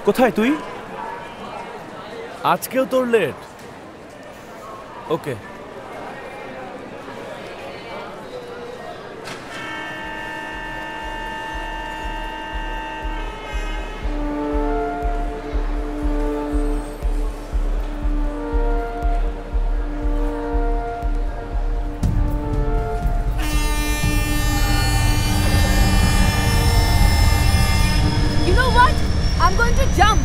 কোথায় তুই? আজকেও তোর late? Okay. You know what? I'm going to jump.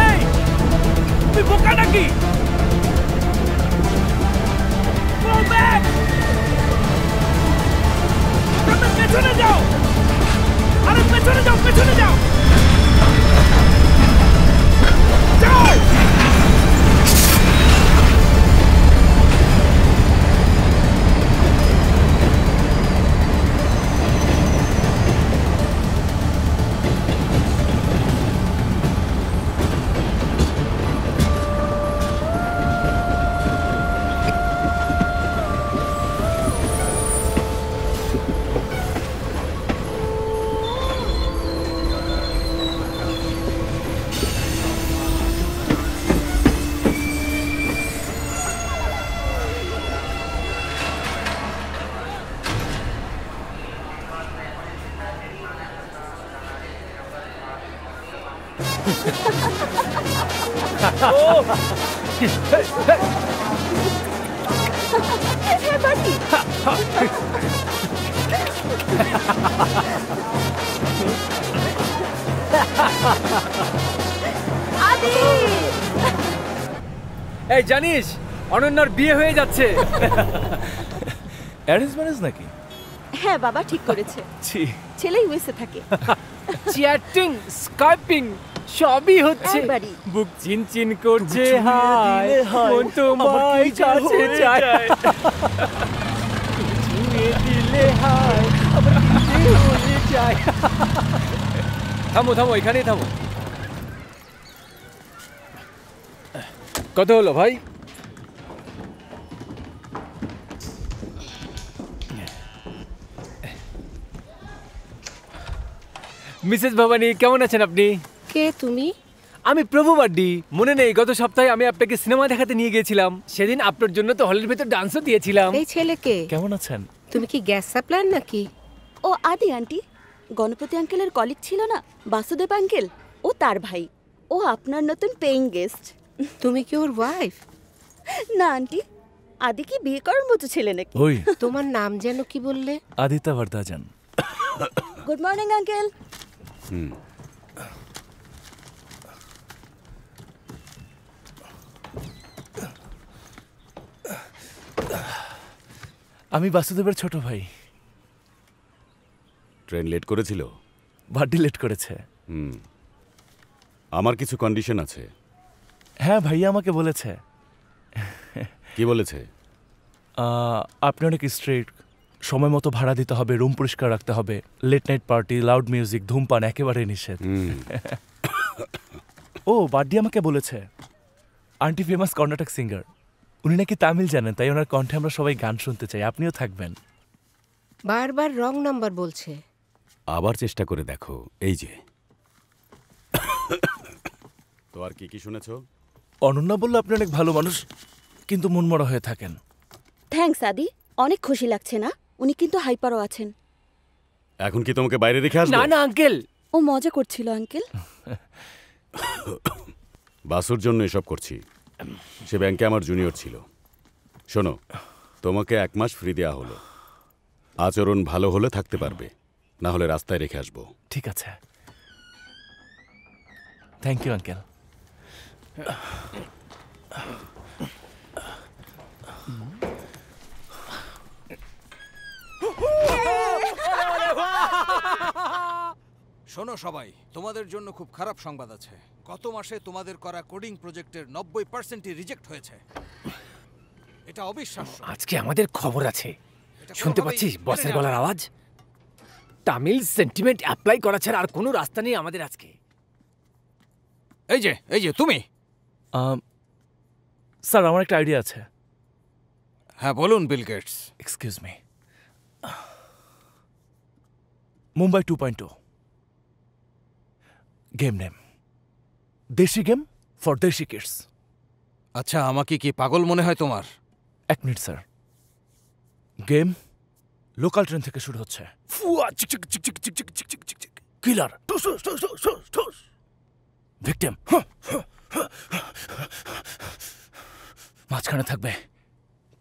এই তুই বোকা নাকি? Go back! তুমি পেছনে যাও। আরে পেছনে যাও, পেছনে যাও। যাও! Hey, buddy. Adi! এই জানিস অনন্যার বিয়ে হয়ে যাচ্ছে। অ্যারেঞ্জ ম্যারেজ নাকি? হ্যাঁ বাবা ঠিক করেছে। ছি, ছেলে ইউএসএ থাকে। চ্যাটিং, স্কাইপিং সবই হচ্ছে। একবারই। বুক চিনচিন করছে, তুমি হায় দিলে হায়, মন তোমায় কাছে চায়। ছুঁয়ে দিলে হায় আমার নিজে হয়ে যায়। থামো থামো, এখানেই থামো। কত হলো ভাই? মিসেস ভবানী কেমন আছেন আপনি? কে তুমি? আমি প্রভু বাড্ডি। মনে নেই গত সপ্তাহে আমি আপনাকে সিনেমা দেখাতে নিয়ে গিয়েছিলাম? সেদিন আপনার জন্য তো হলের ভেতর ডান্সও দিয়েছিলাম। এই ছেলে কে? কেমন আছেন? তুমি কি গ্যাস সাপ্লায়ার নাকি? ও আদি আন্টি, গণপতি আঙ্কেলের কলিগ ছিল না বাসুদেব আঙ্কেল, ও তার ভাই। ও আপনার নতুন পেইং গেস্ট। তুমি কি ওর ওয়াইফ? না আন্টি, আদি কি বিয়ে করার মতো ছেলে নাকি? ওই তোমার নাম যেন কি বললে? আদিত্য বরদাজান। Good morning uncle. আমি বাসুদেবের ছোট ভাই। ট্রেন লেট করেছিল? বাড্ডি লেট করেছে। আমার কিছু কন্ডিশন আছে। হ্যাঁ ভাইয়া আমাকে বলেছে। কি বলেছে? আপনি অনেক স্ট্রিক্ট, সময় মতো ভাড়া দিতে হবে, রুম পরিষ্কার রাখতে হবে, late night party, loud music, ধূমপান একেবারে নিষেধ। ও বাড্ডি আমাকে বলেছে আন্টি ফেমাস কর্ণাটক সিঙ্গার, উনি নাকি তামিল জানেন, তাই ওনার কণ্ঠে আমরা সবাই গান শুনতে চাই, আপনিও থাকবেন। বারবার রং নাম্বার বলছে। আবার চেষ্টা করে দেখো। এই যে তো আর কি কি শুনেছ? অনন্যা বলল আপনি অনেক ভালো মানুষ, কিন্তু মনমরা হয়ে থাকেন। থ্যাঙ্কস আদি, অনেক খুশি লাগছে না? উনি কিন্তু হাইপারও আছেন। এখন কি তোমাকে বাইরে রেখে আসবো? না না আঙ্কেল, ও মজা করছিল আঙ্কেল। বাসুর জন্য এসব করছি। সে ব্যাংকে আমার জুনিয়র ছিল। শোনো, তোমাকে 1 মাস ফ্রি দেওয়া হলো। আচরণ ভালো হলে থাকতে পারবে, না হলে রাস্তায় রেখে আসবো। ঠিক আছে, থ্যাংক ইউ আঙ্কেল। শোনো সবাই, তোমাদের জন্য খুব খারাপ সংবাদ আছে। গত মাসে তোমাদের করা কোডিং প্রজেক্টের 90%ই রিজেক্ট হয়েছে। এটা অবিশ্বাস্য। আজকে আমাদের খবর আছে। শুনতে পাচ্ছিস বসের গলার আওয়াজ? তামিল সেন্টিমেন্ট অ্যাপ্লাই করা ছাড়া আর কোনো রাস্তা নেই আমাদের আজকে। এই যে তুমি স্যার আমার একটা আইডিয়া আছে। হ্যাঁ বলুন Bill Gates. Excuse me. Mumbai 2.0 game name, desi game for desi kids. আচ্ছা, আমাকে কি পাগল মনে হয় তোমার? এক minute sir. Game local train থেকে শুরু হচ্ছে, কিলার ভিকটিম, মাঝখানে থাকবে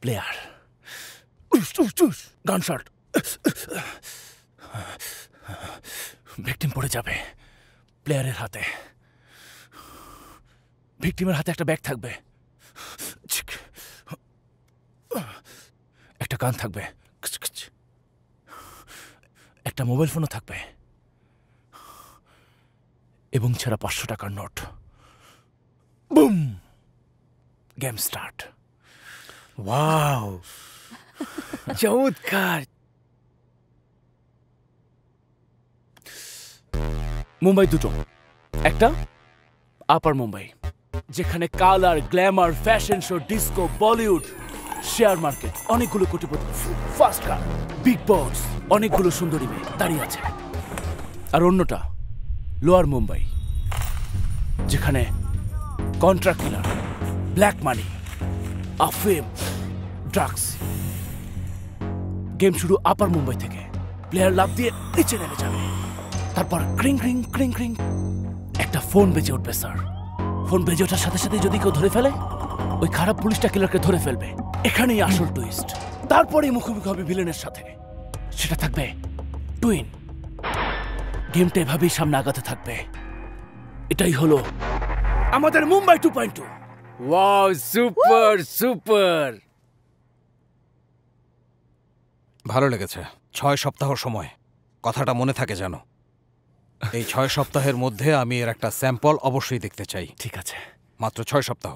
প্লেয়ার, গানশট, ভিকটিম পড়ে যাবে প্লেয়ারের হাতে, ভিকটিমের হাতে একটা ব্যাগ থাকবে, একটা গান থাকবে, একটা মোবাইল ফোনও থাকবে এবং ছাড়া 500 টাকার note. Broom, game start. Wow, চমৎকার। মুম্বাই দুটো, একটা আপার মুম্বাই যেখানে colour, Glamour, fashion show, disco, Bollywood, share market, অনেকগুলো কোটিপতি, ফাস্ট কার, বিগ বস, অনেকগুলো সুন্দরী মেয়ে দাঁড়িয়ে আছে। আর অন্যটা লোয়ার মুম্বাই যেখানে কন্ট্রাক্ট কিলার, ব্ল্যাক মানি, আফিম, ড্রাগস। গেম শুরু আপার মুম্বাই থেকে, প্লেয়ার লাফ দিয়ে নিচে নেমে যাবে, তারপর ক্রিং ক্রিং ক্রিং ক্রিং একটা ফোন বেজে উঠবে স্যার। ফোন বেজে ওঠার সাথে সাথে যদি কেউ ধরে ফেলে, ওই খারাপ পুলিশটা কিলারকে ধরে ফেলবে। এখানেই আসল টুইস্ট। তারপরে মুখোমুখি হবে ভিলেনের সাথে, সেটা থাকবে টুইন। গেমটা এভাবেই সামনে আগাতে থাকবে। এটাই হলো আমাদের মুম্বাই 2.2। Wow, super super. ভালো লেগেছে। 6 সপ্তাহ সময়, কথাটা মনে থাকে জানো। এই 6 সপ্তাহের মধ্যে আমি এর একটা স্যাম্পল অবশ্যই দেখতে চাই। ঠিক আছে, মাত্র 6 সপ্তাহ।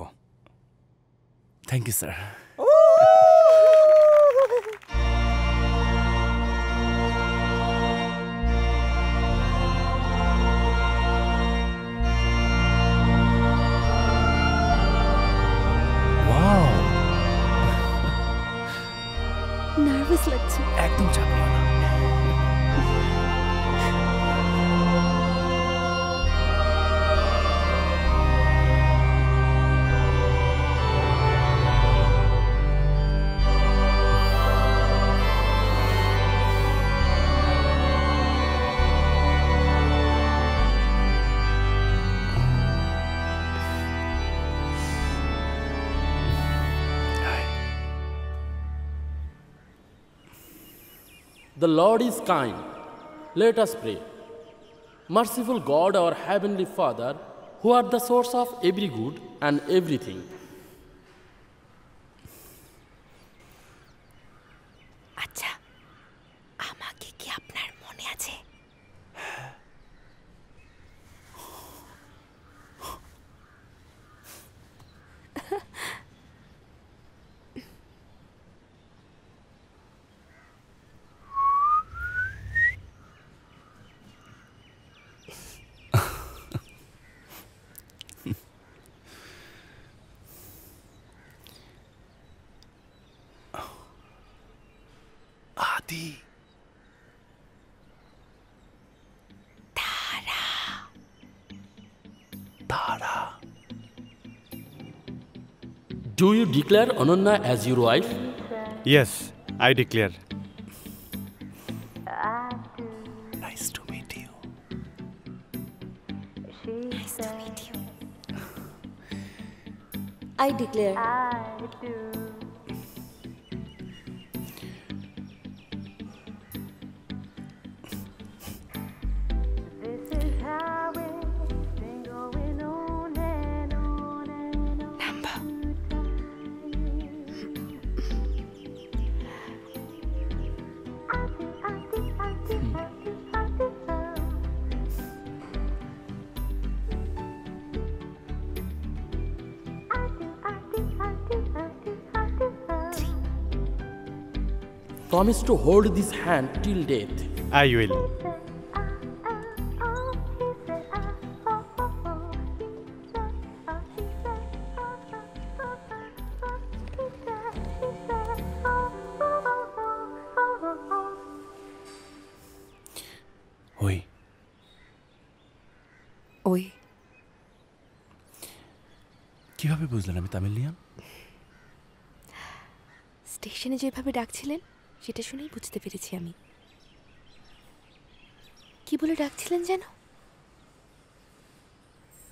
Thank you sir. নার্ভাস লাগছে। একদম চাপ নিও না। The Lord is kind. Let us pray. Merciful God, our Heavenly Father, who art the source of every good and everything. আচ্ছা, আমাকে কি আপনার মনে আছে? আদি, তারা। Do you declare Ananya as your wife? Yes, I declare. Nice to meet you. Nice to meet you. I declare. Promise to hold this hand till death. I will. কিভাবে বুঝলেন আমি তামিলিয়ান? স্টেশনে যেভাবে ডাকছিলেন সেটা শুনেই বুঝতে পেরেছি আমি। কি বলে ডাকছিলেন যেন?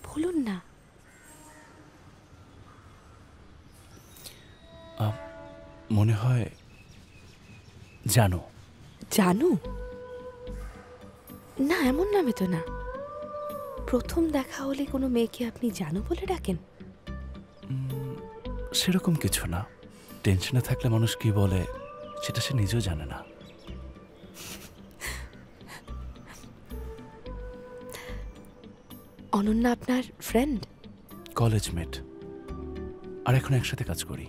বলুন না। মনে হয় জানো। জানু? না, এমন নামে তো না। প্রথম দেখা হলে কোনো মেয়েকে আপনি জানু বলে ডাকেন? সেরকম কিছু না। টেনশনে থাকলে মানুষ কি বলে সেটা সে নিজেও জানে না। অনন্যা আপনার ফ্রেন্ড? কলেজ মেট, আর এখন একসাথে কাজ করি।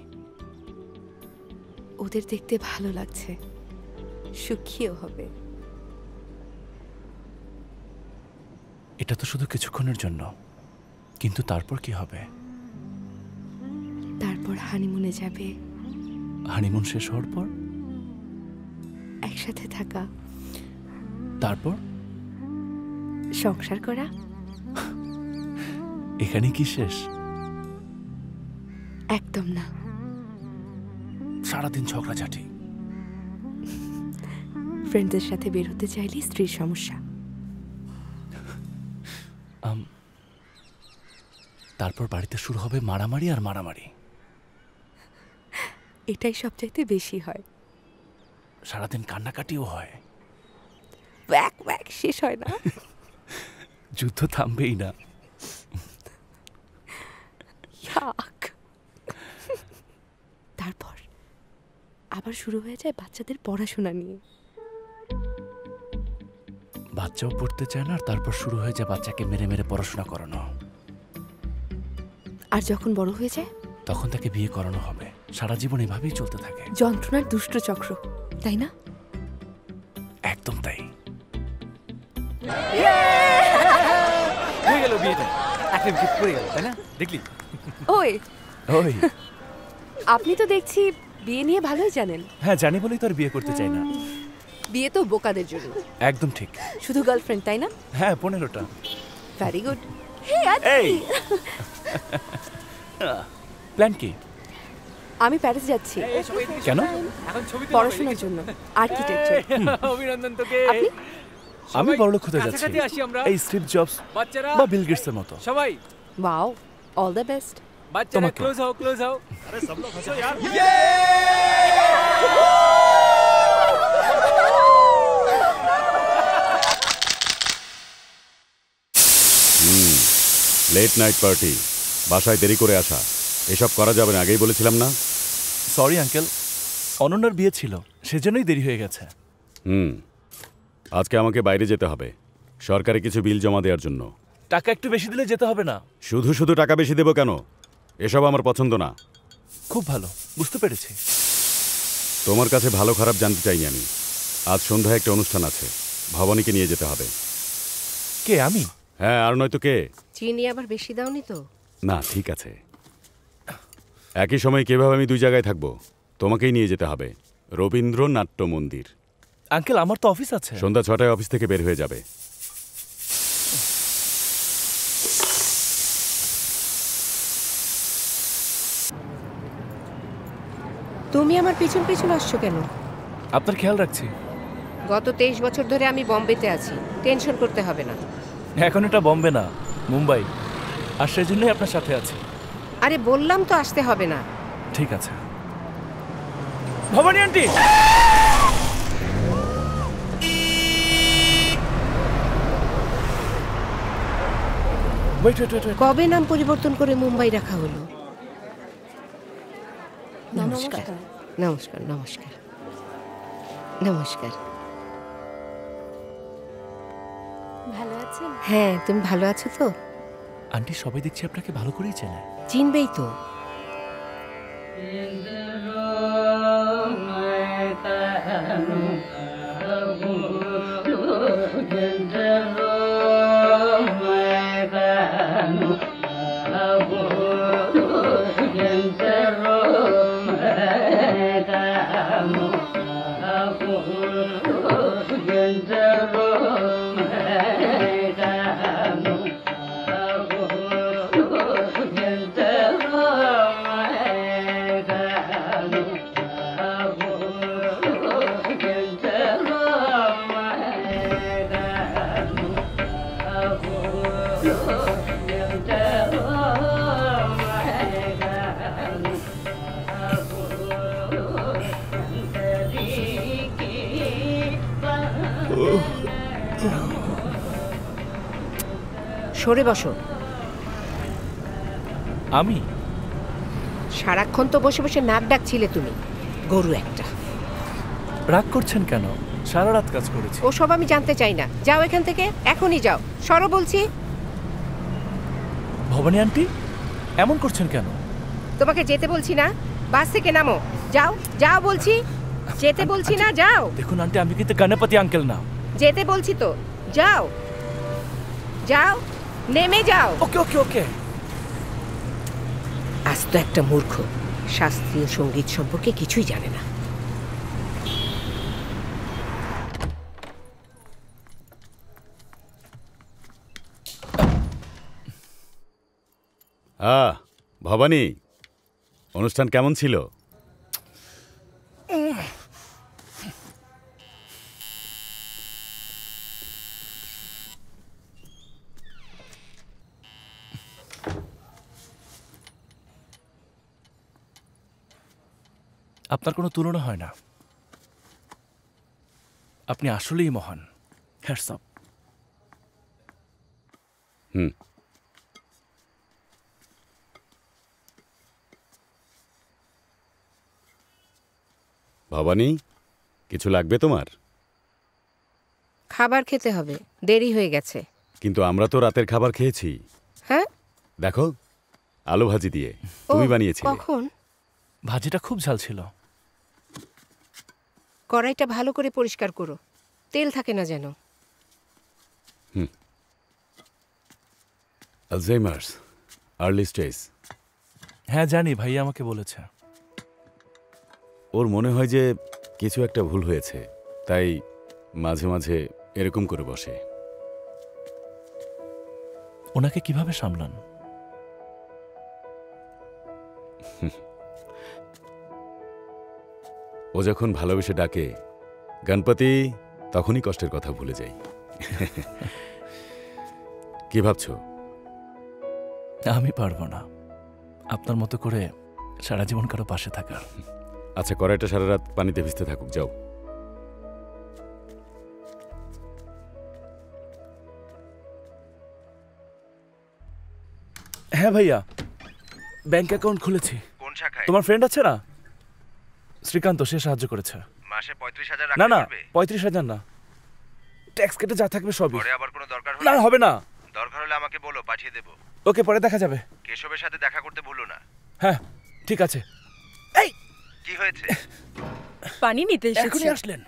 ওদের দেখতে ভালো লাগছে, সুখীও হবে। এটা তো শুধু কিছুক্ষণের জন্য, কিন্তু তারপর কি হবে? তারপর হানিমুনে যাবে। হানিমুন শেষ হওয়ার পর একসাথে থাকা। তারপর সংসার করা। এখানে কি শেষ? একদম না। সারাদিন ঝগড়াঝাটি। ফ্রেন্ডদের সাথে বের হতে চাইলে স্ত্রীর সমস্যা। তারপর বাড়িতে শুরু হবে মারামারি আর মারামারি। এটাই সবচাইতে বেশি হয়। সারাদিন কান্নাকাটিও হয়। ওয়াক ওয়াক শেষ হয় না। যুদ্ধ থামবেই না। তারপর আবার শুরু হয়ে যায় বাচ্চাদের পড়াশোনা নিয়ে। বাচ্চাও পড়তে চায় না, আর তারপর শুরু হয়ে যায় বাচ্চাকে মেরে মেরে পড়াশোনা করানো। আর যখন বড় হয়ে যায় তখন তাকে বিয়ে করানো হবে। সারা জীবন এভাবেই চলতে থাকে। যন্ত্রণার দুষ্ট চক্র, তাই না? একদম তাই। হয়ে গেল বিয়েটা। একটা গিফট করে গেল, তাই না? দেখলি? ওই ওই আপনি তো দেখছি বিয়ে নিয়ে ভালোই জানেন। হ্যাঁ, জানি বলেই তো আর বিয়ে করতে চাই না। বিয়ে তো বোকাদের জন্য। একদম ঠিক। শুধু গার্লফ্রেন্ড, তাই না? হ্যাঁ, 15টা। Very good. এই প্ল্যান কি? আমি প্যারিস যাচ্ছি। কেন? এখন ছবি পড়াশোনার জন্য, আর্কিটেকচার। অভিনন্দন তোকে। আপনি? আমি বড়লোক হতে যাচ্ছি। কাছাকাছি আসি আমরা। এই স্টিভ জবস বাচ্চারা বা বিল গেটসের মতো। সবাই ওয়াও, অল দ্য বেস্ট। বাচ্চারা তোমাকে। ক্লোজ হও, ক্লোজ হও। লেট নাইট পার্টি, বাসায় দেরি করে আসা, এসব করা যাবে না, আগেই বলেছিলাম না? সরি আঙ্কেল, অনন্যার বিয়ে ছিল, সেজন্যই দেরি হয়ে গেছে। আজকে আমাকে বাইরে যেতে হবে সরকারি কিছু বিল জমা দেওয়ার জন্য। টাকা একটু বেশি দিলে যেতে হবে না। শুধু শুধু টাকা বেশি দেবো কেন? এসব আমার পছন্দ না। খুব ভালো, বুঝতে পেরেছি। তোমার কাছে ভালো খারাপ জানতে চাইনি আমি। আজ সন্ধ্যায় একটা অনুষ্ঠান আছে, ভবানীকে নিয়ে যেতে হবে। কে, আমি? হ্যাঁ, আর নয়তো কে? চিনি আবার বেশি দাওনি তো? না, ঠিক আছে। একই সময় কিভাবে আমি দুই জায়গায় থাকবো? তোমাকেই নিয়ে যেতে হবে রবীন্দ্র নাট্য মন্দির। আঙ্কেল, আমার তো অফিস আছে। সন্ধ্যা 6টায় অফিস থেকে বের হয়ে যাবে। তুমি আমার পিছন পিছন আসছো কেন? আপনার খেয়াল রাখছি। গত 23 বছর ধরে আমি বম্বেতে আছি, টেনশন করতে হবে না। এখন এটা বম্বে না, মুম্বাই, আর সেজন্যই আপনার সাথে আছি। আরে বললাম তো আসতে হবে না। ঠিক আছে। Bhavani aunty, wait wait wait. কবে নাম পরিবর্তন করে মুম্বাই রাখা হলো? নমস্কার নমস্কার নমস্কার নমস্কার। ভালো আছেন? হ্যাঁ, তুমি ভালো আছো তো? আন্টি, সবাই দেখছি আপনাকে ভালো করেই চেনে। চিনবেই তো। সরে বসো। আমি সারাক্ষণ তো বসে বসে নাক ডাকছিলে তুমি, গরু একটা। রাগ করছেন কেন? সারা রাত কাজ করেছি। ওসব আমি জানতে চাই না, যাও এখান থেকে, এখনই যাও। সরো বলছি। ভবানী আন্টি এমন করছেন কেন? তোমাকে যেতে বলছি না, বাস থেকে নামো। যাও যাও বলছি, যেতে বলছি না, যাও। দেখুন আন্টি, আমি কিন্তু গণপতি আঙ্কেল না। যেতে বলছি তো, যাও যাও, নেমে যাও। ওকে ওকে ওকে। আজ তো একটা মূর্খ, শাস্ত্রীয় সঙ্গীত সম্পর্কে কিছুই জানে না। ভবানী, অনুষ্ঠান কেমন ছিল? আপনার কোনো তুলনা হয় না। আপনি আসলেই মহান। Hats up. হুম। ভবানী, কিছু লাগবে তোমার? খাবার খেতে হবে, দেরি হয়ে গেছে। কিন্তু আমরা তো রাতের খাবার খেয়েছি। হ্যাঁ, দেখো, আলু ভাজি দিয়ে তুমি বানিয়েছিলে। কখন? ভাজিটা খুব ঝাল ছিল। কড়াইটা ভালো করে পরিষ্কার করো, তেল থাকে না যেন। Alzheimer's, early stage. হ্যাঁ জানি, ভাইয়া আমাকে বলেছে। ওর মনে হয় যে কিছু একটা ভুল হয়েছে, তাই মাঝে মাঝে এরকম করে বসে। ওনাকে কিভাবে সামলান? ও যখন ভালোবেসে ডাকে গণপতি, তখনই কষ্টের কথা ভুলে যাই। কি ভাবছো? আমি পারবো না আপনার মতো করে সারা জীবন কারো পাশে থাকার। আচ্ছা, কড়াইটা সারা রাত পানিতে ভিজতে থাকুক, যাও। হ্যাঁ ভাইয়া, ব্যাংক অ্যাকাউন্ট খুলেছি। কোন শাখায়? তোমার ফ্রেন্ড আছে না, শ্রীকান্ত, সে সাহায্য করেছে। মাসে 35,000 না রাখতে না, পারবে? 35,000 না, ট্যাক্স কেটে যা থাকবে সবই। পরে আবার কোনো দরকার না হলে? হবে না। দরকার হলে আমাকে বলো, পাঠিয়ে দেব। ওকে, পরে দেখা যাবে। কেশবের সাথে দেখা করতে ভুলো না। হ্যাঁ ঠিক আছে। এই কি হয়েছে? পানি নিতে এখনই আসলেন?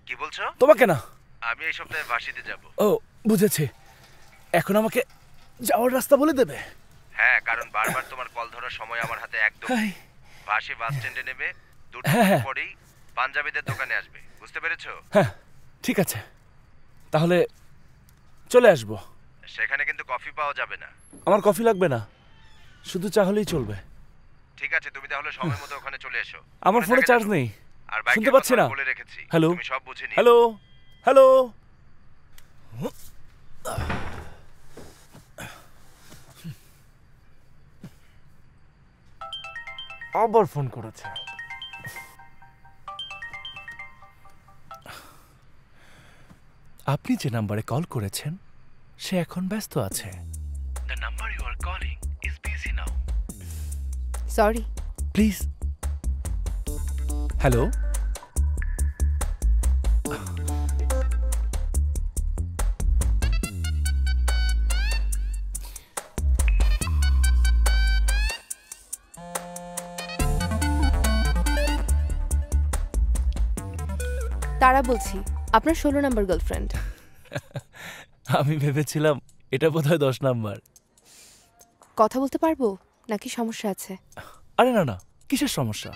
কি বলছো? তোমাকে না, আমি এই সপ্তাহে ভাসিতে যাব। ও বুঝেছি। এখন আমাকে যাওয়ার রাস্তা বলে দেবে? হ্যাঁ, কারণ বারবার তোমার কল ধরার সময় আমার হাতে একদম নেই। ভাসি বাস স্ট্যান্ডে নেবে, দুটো হ্যাঁ। পরেই পাঞ্জাবিদের দোকানে আসবে, বুঝতে পেরেছো? হ্যাঁ ঠিক আছে, তাহলে চলে আসবো। সেখানে কিন্তু কফি পাওয়া যাবে না। আমার কফি লাগবে না, শুধু চা হলেই চলবে। ঠিক আছে, তুমি তাহলে সময় মতো ওখানে চলে এসো। আমার মনে ফোনে থাকে চার্জ যেন? নেই, আর বাইকের শুনতে পাচ্ছি কথা না। বলে রেখেছি, হ্যালো তুমি সব বুঝে নিও। Hello hello. আবার ফোন করেছে। আপনি যে নাম্বারে কল করেছেন সে এখন ব্যস্ত আছে। The number you are calling is busy now. Sorry. Please. Hello, তারা বলছি, আপনার 16 নাম্বার গার্লফ্রেন্ড। আমি ভেবেছিলাম এটা বোধহয় 10 নাম্বার। কথা বলতে পারবো নাকি সমস্যা আছে? আরে না না, কিসের সমস্যা?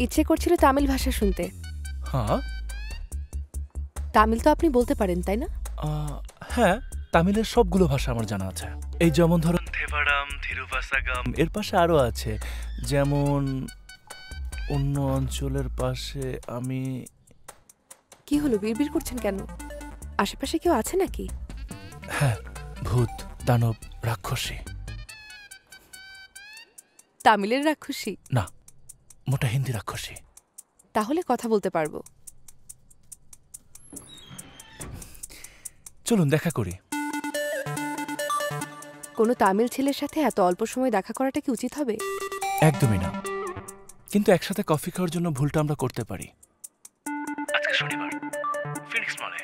ইচ্ছে করছিল তামিল ভাষা শুনতে। হ্যাঁ তামিল তো আপনি বলতে পারেন তাই না? হ্যাঁ, তামিলের সবগুলো ভাষা আমার জানা আছে। এই যেমন ধরুন থেভারাম, থিরুভাসাগাম, এর পাশে আরো আছে, যেমন অন্য অঞ্চলের পাশে আমি। কি হলো, বিড়বিড় করছেন কেন? আশেপাশে কেউ আছে নাকি? হ্যাঁ, ভূত, দানব, রাক্ষসী। তামিলের রাক্ষসী না, মোটা হিন্দি রাক্ষসী। তাহলে কথা বলতে পারবো। চলুন দেখা করি। কোনো তামিল ছেলের সাথে এত অল্প সময় দেখা করাটা কি উচিত হবে? একদমই না, কিন্তু একসাথে কফি খাওয়ার জন্য ভুলটা আমরা করতে পারি। আজকে শনিবার, ফিনিক্স মলে।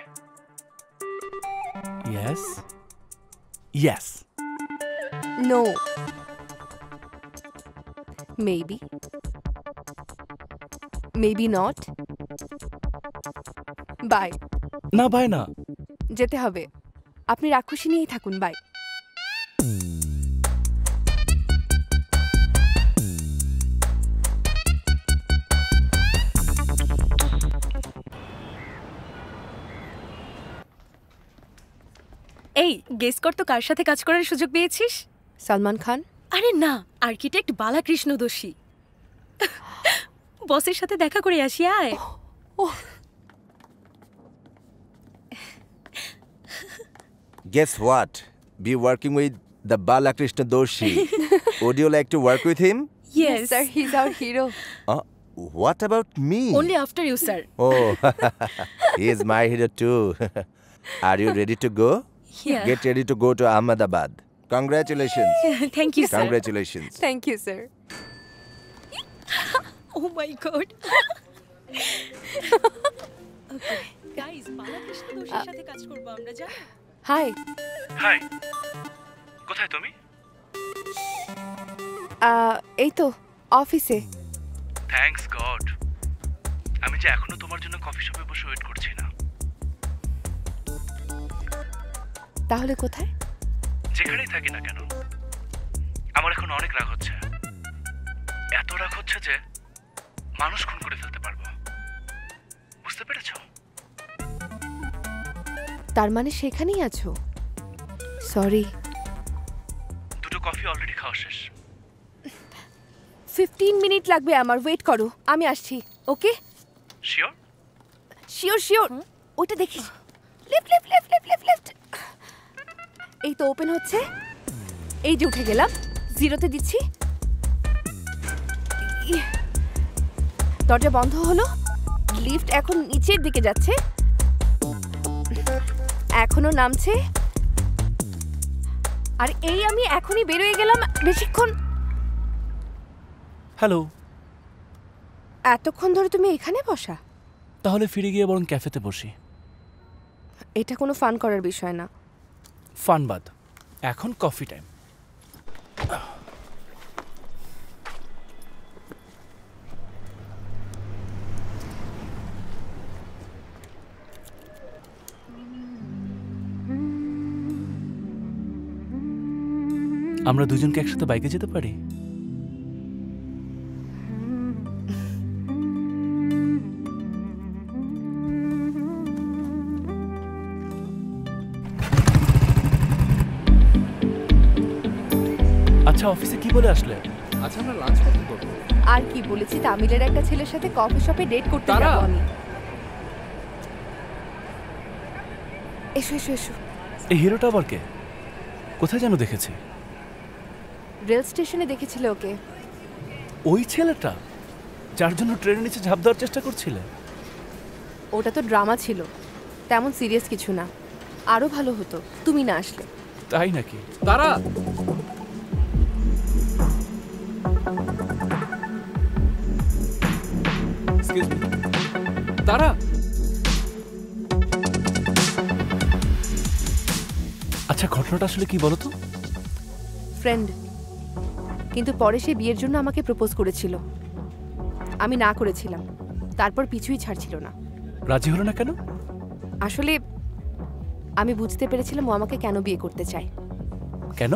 Yes yes. No, maybe, maybe not. Bye. না বাই না, যেতে হবে। আপনি রাক্ষসী নিয়েই থাকুন। বাই। এই গেস কর তো কার সাথে কাজ করার সুযোগ পেয়েছিস? সালমান খান। আরে না, আর্কিটেক্ট বালাকৃষ্ণ দোষী। বসের সাথে দেখা করে আসি, আয়। Guess what? Be working with the Balakrishna Doshi. Would you like to work with him? Yes, sir. He's our hero. What about me? Only after you, sir. Oh, he is my hero too. Are you ready to go? Yeah. Get ready to go to Ahmedabad. Congratulations. Thank you, sir. Congratulations. Thank you, sir. Oh my God. Okay, guys, Balakrishna দোষীর সাথে কাজ করব আমরা, যা। High. High, কোথায় তুমি? এই তো অফিসে। থ্যাঙ্কস গড, আমি যে এখনো তোমার জন্য কফি শপে বসে ওয়েট করছি না। তাহলে কোথায়? যেখানেই থাকি না কেন, আমার এখন অনেক রাগ হচ্ছে। এত রাগ হচ্ছে যে মানুষ খুন করে ফেলতে পারবো। বুঝতে পেরেছো? তার মানে সেখানেই আছো? সরি। দুটো কফি অলরেডি খাওয়া শেষ। 15 মিনিট লাগবে আমার, ওয়েট করো, আমি আসছি। ওকে? শিওর? Sure sure. ওটা দেখিস। Left left left left left left. এই তো ওপেন হচ্ছে। এই যে উঠে গেলাম, জিরোতে দিচ্ছি। দরজা বন্ধ হলো। লিফট এখন নিচের দিকে যাচ্ছে, এখনো নামছে। আর এই আমি এখনই বেরোয় গেলাম। বেশিক্ষণ? হ্যালো। এতক্ষণ ধরে তুমি এখানে বসা? তাহলে ফিরে গিয়ে বরং ক্যাফেতে বসি। এটা কোনো ফান করার বিষয় না। ফান বাদ, এখন কফি টাইম। আমরা দুজনকে একসাথে বাইকে যেতে পারি? আচ্ছা, অফিসে কি বলে আসলে? আচ্ছা, আমরা লাঞ্চ করতে করব। আর কি বলেছি, তামিলের একটা ছেলের সাথে কফি শপে ডেট করতে যাব আমি। এসো এসো এসো। এই হিরোটা আবার কে? কোথায় যেন দেখেছি? রেল স্টেশনে দেখেছিল ওকে। ওই ছেলেটা যার জন্য ট্রেনের নিচে ঝাঁপ দেওয়ার চেষ্টা করছিলে? ওটা তো ড্রামা ছিল, তেমন সিরিয়াস কিছু না। আরো ভালো হতো তুমি না আসলে। তাই নাকি? তারা তারা আচ্ছা, ঘটনাটা আসলে কি বলো তো? ফ্রেন্ড, কিন্তু পরে সে বিয়ের জন্য আমাকে প্রপোজ করেছিল। আমি না করেছিলাম, তারপর পিছুই ছাড়ছিল না। রাজি হলো না কেন? আসলে আমি বুঝতে পেরেছিলাম ও আমাকে কেন বিয়ে করতে চায়। কেন?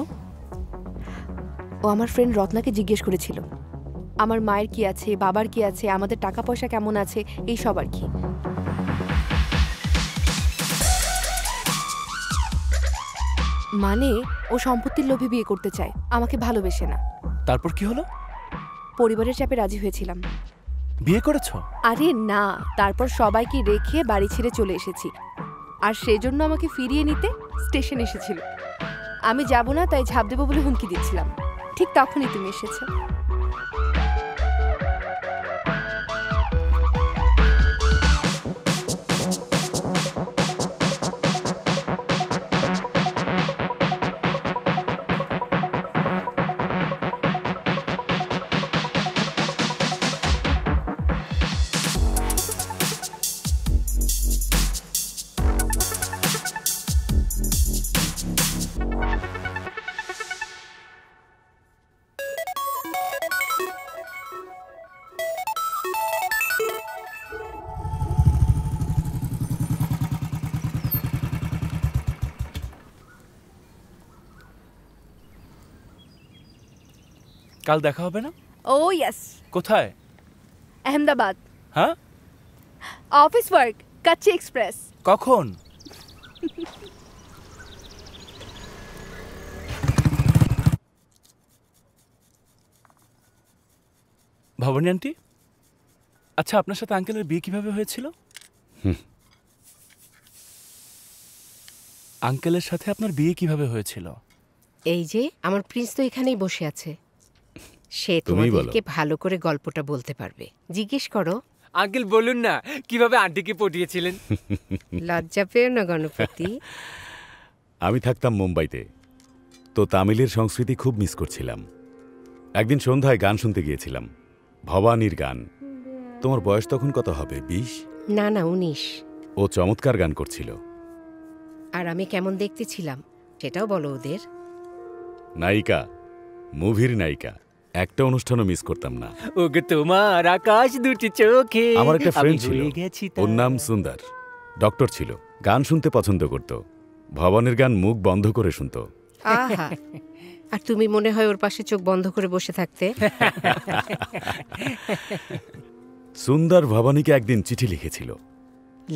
ও আমার ফ্রেন্ড রত্নাকে জিজ্ঞেস করেছিল আমার মায়ের কি আছে, বাবার কি আছে, আমাদের টাকা পয়সা কেমন আছে, এই সব আর কি। মানে ও সম্পত্তির লোভে বিয়ে করতে চায়, আমাকে ভালোবেসে না। তারপর কি হলো? পরিবারের চাপে রাজি হয়েছিলাম। বিয়ে করেছো? আরে না, তারপর সবাইকে রেখে বাড়ি ছেড়ে চলে এসেছি। আর সেজন্য আমাকে ফিরিয়ে নিতে স্টেশন এসেছিল। আমি যাব না, তাই ঝাঁপ দেবো বলে হুমকি দিচ্ছিলাম। ঠিক তখনই তুমি এসেছো। কাল দেখা হবে না? ও ইয়েস। কোথায়? আহমেদাবাদ। হ্যাঁ, অফিস ওয়ার্ক, কাচ্চি এক্সপ্রেস। কখন? ভবানী আন্টি, আচ্ছা আপনার সাথে আঙ্কেলের বিয়ে কিভাবে হয়েছিল? আঙ্কেলের সাথে আপনার বিয়ে কিভাবে হয়েছিল? এই যে আমার প্রিন্স তো এখানেই বসে আছে, সে তোমাদেরকে ভালো করে গল্পটা বলতে পারবে। জিজ্ঞেস করো। আঙ্কেল বলুন না কিভাবে আন্টিকে পটিয়েছিলেন। লজ্জা পেও না গণপতি। আমি থাকতাম মুম্বাইতে, তো তামিলের সংস্কৃতি খুব মিস করছিলাম। একদিন সন্ধ্যায় গান শুনতে গিয়েছিলাম, ভবানীর গান। তোমার বয়স তখন কত হবে, 20? না না, 19। ও চমৎকার গান করছিল। আর আমি কেমন দেখতে ছিলাম সেটাও বলো ওদের। নায়িকা, মুভির নায়িকা। একটা অনুষ্ঠানও মিস করতাম না। ওগো তোমার আকাশ দুটি চোখে। আমার একটা ফ্রেন্ড ছিল, ওর নাম সুন্দর। ডক্টর ছিল, গান শুনতে পছন্দ করত। ভবানীর গান মুখ বন্ধ করে শুনত। আহা, আর তুমি মনে হয় ওর পাশে চোখ বন্ধ করে বসে থাকতে। সুন্দর ভবানীকে একদিন চিঠি লিখেছিল,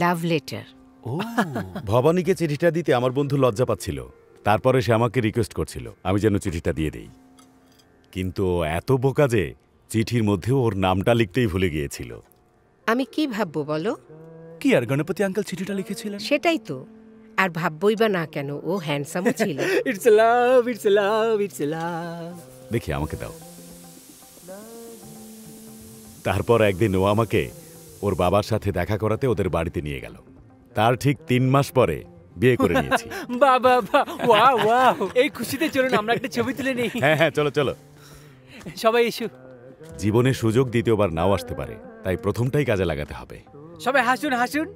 লাভ লেটার। ভবানীকে চিঠিটা দিতে আমার বন্ধু লজ্জা পাচ্ছিল। তারপরে সে আমাকে রিকোয়েস্ট করছিল আমি যেন চিঠিটা দিয়ে দেই, কিন্তু ও এত বোকা যে চিঠির মধ্যেও ওর নামটা লিখতেই ভুলে গিয়েছিল। আমি কি ভাববো বলো? কি আর, গণপতি আঙ্কেল চিঠিটা লিখেছিলেন। সেটাই তো, আর ভাববই বা না কেন, ও হ্যান্ডসামও ছিল। It's love, it's love, it's love. দেখি আমাকে দাও। তারপর একদিন ও আমাকে ওর বাবার সাথে দেখা করাতে ওদের বাড়িতে নিয়ে গেল। তার ঠিক 3 মাস পরে বিয়ে করে নিয়েছি। বাবা, ওয়াও ওয়াও, এই খুশিতে চলুন আমরা একটা ছবি তুলে নেই। হ্যাঁ হ্যাঁ, চলো চলো। সবাই এসো। জীবনে সুযোগ দ্বিতীয়বার নাও আসতে পারে, তাই প্রথমটাই কাজে লাগাতে হবে। সবাই হাসুন হাসুন।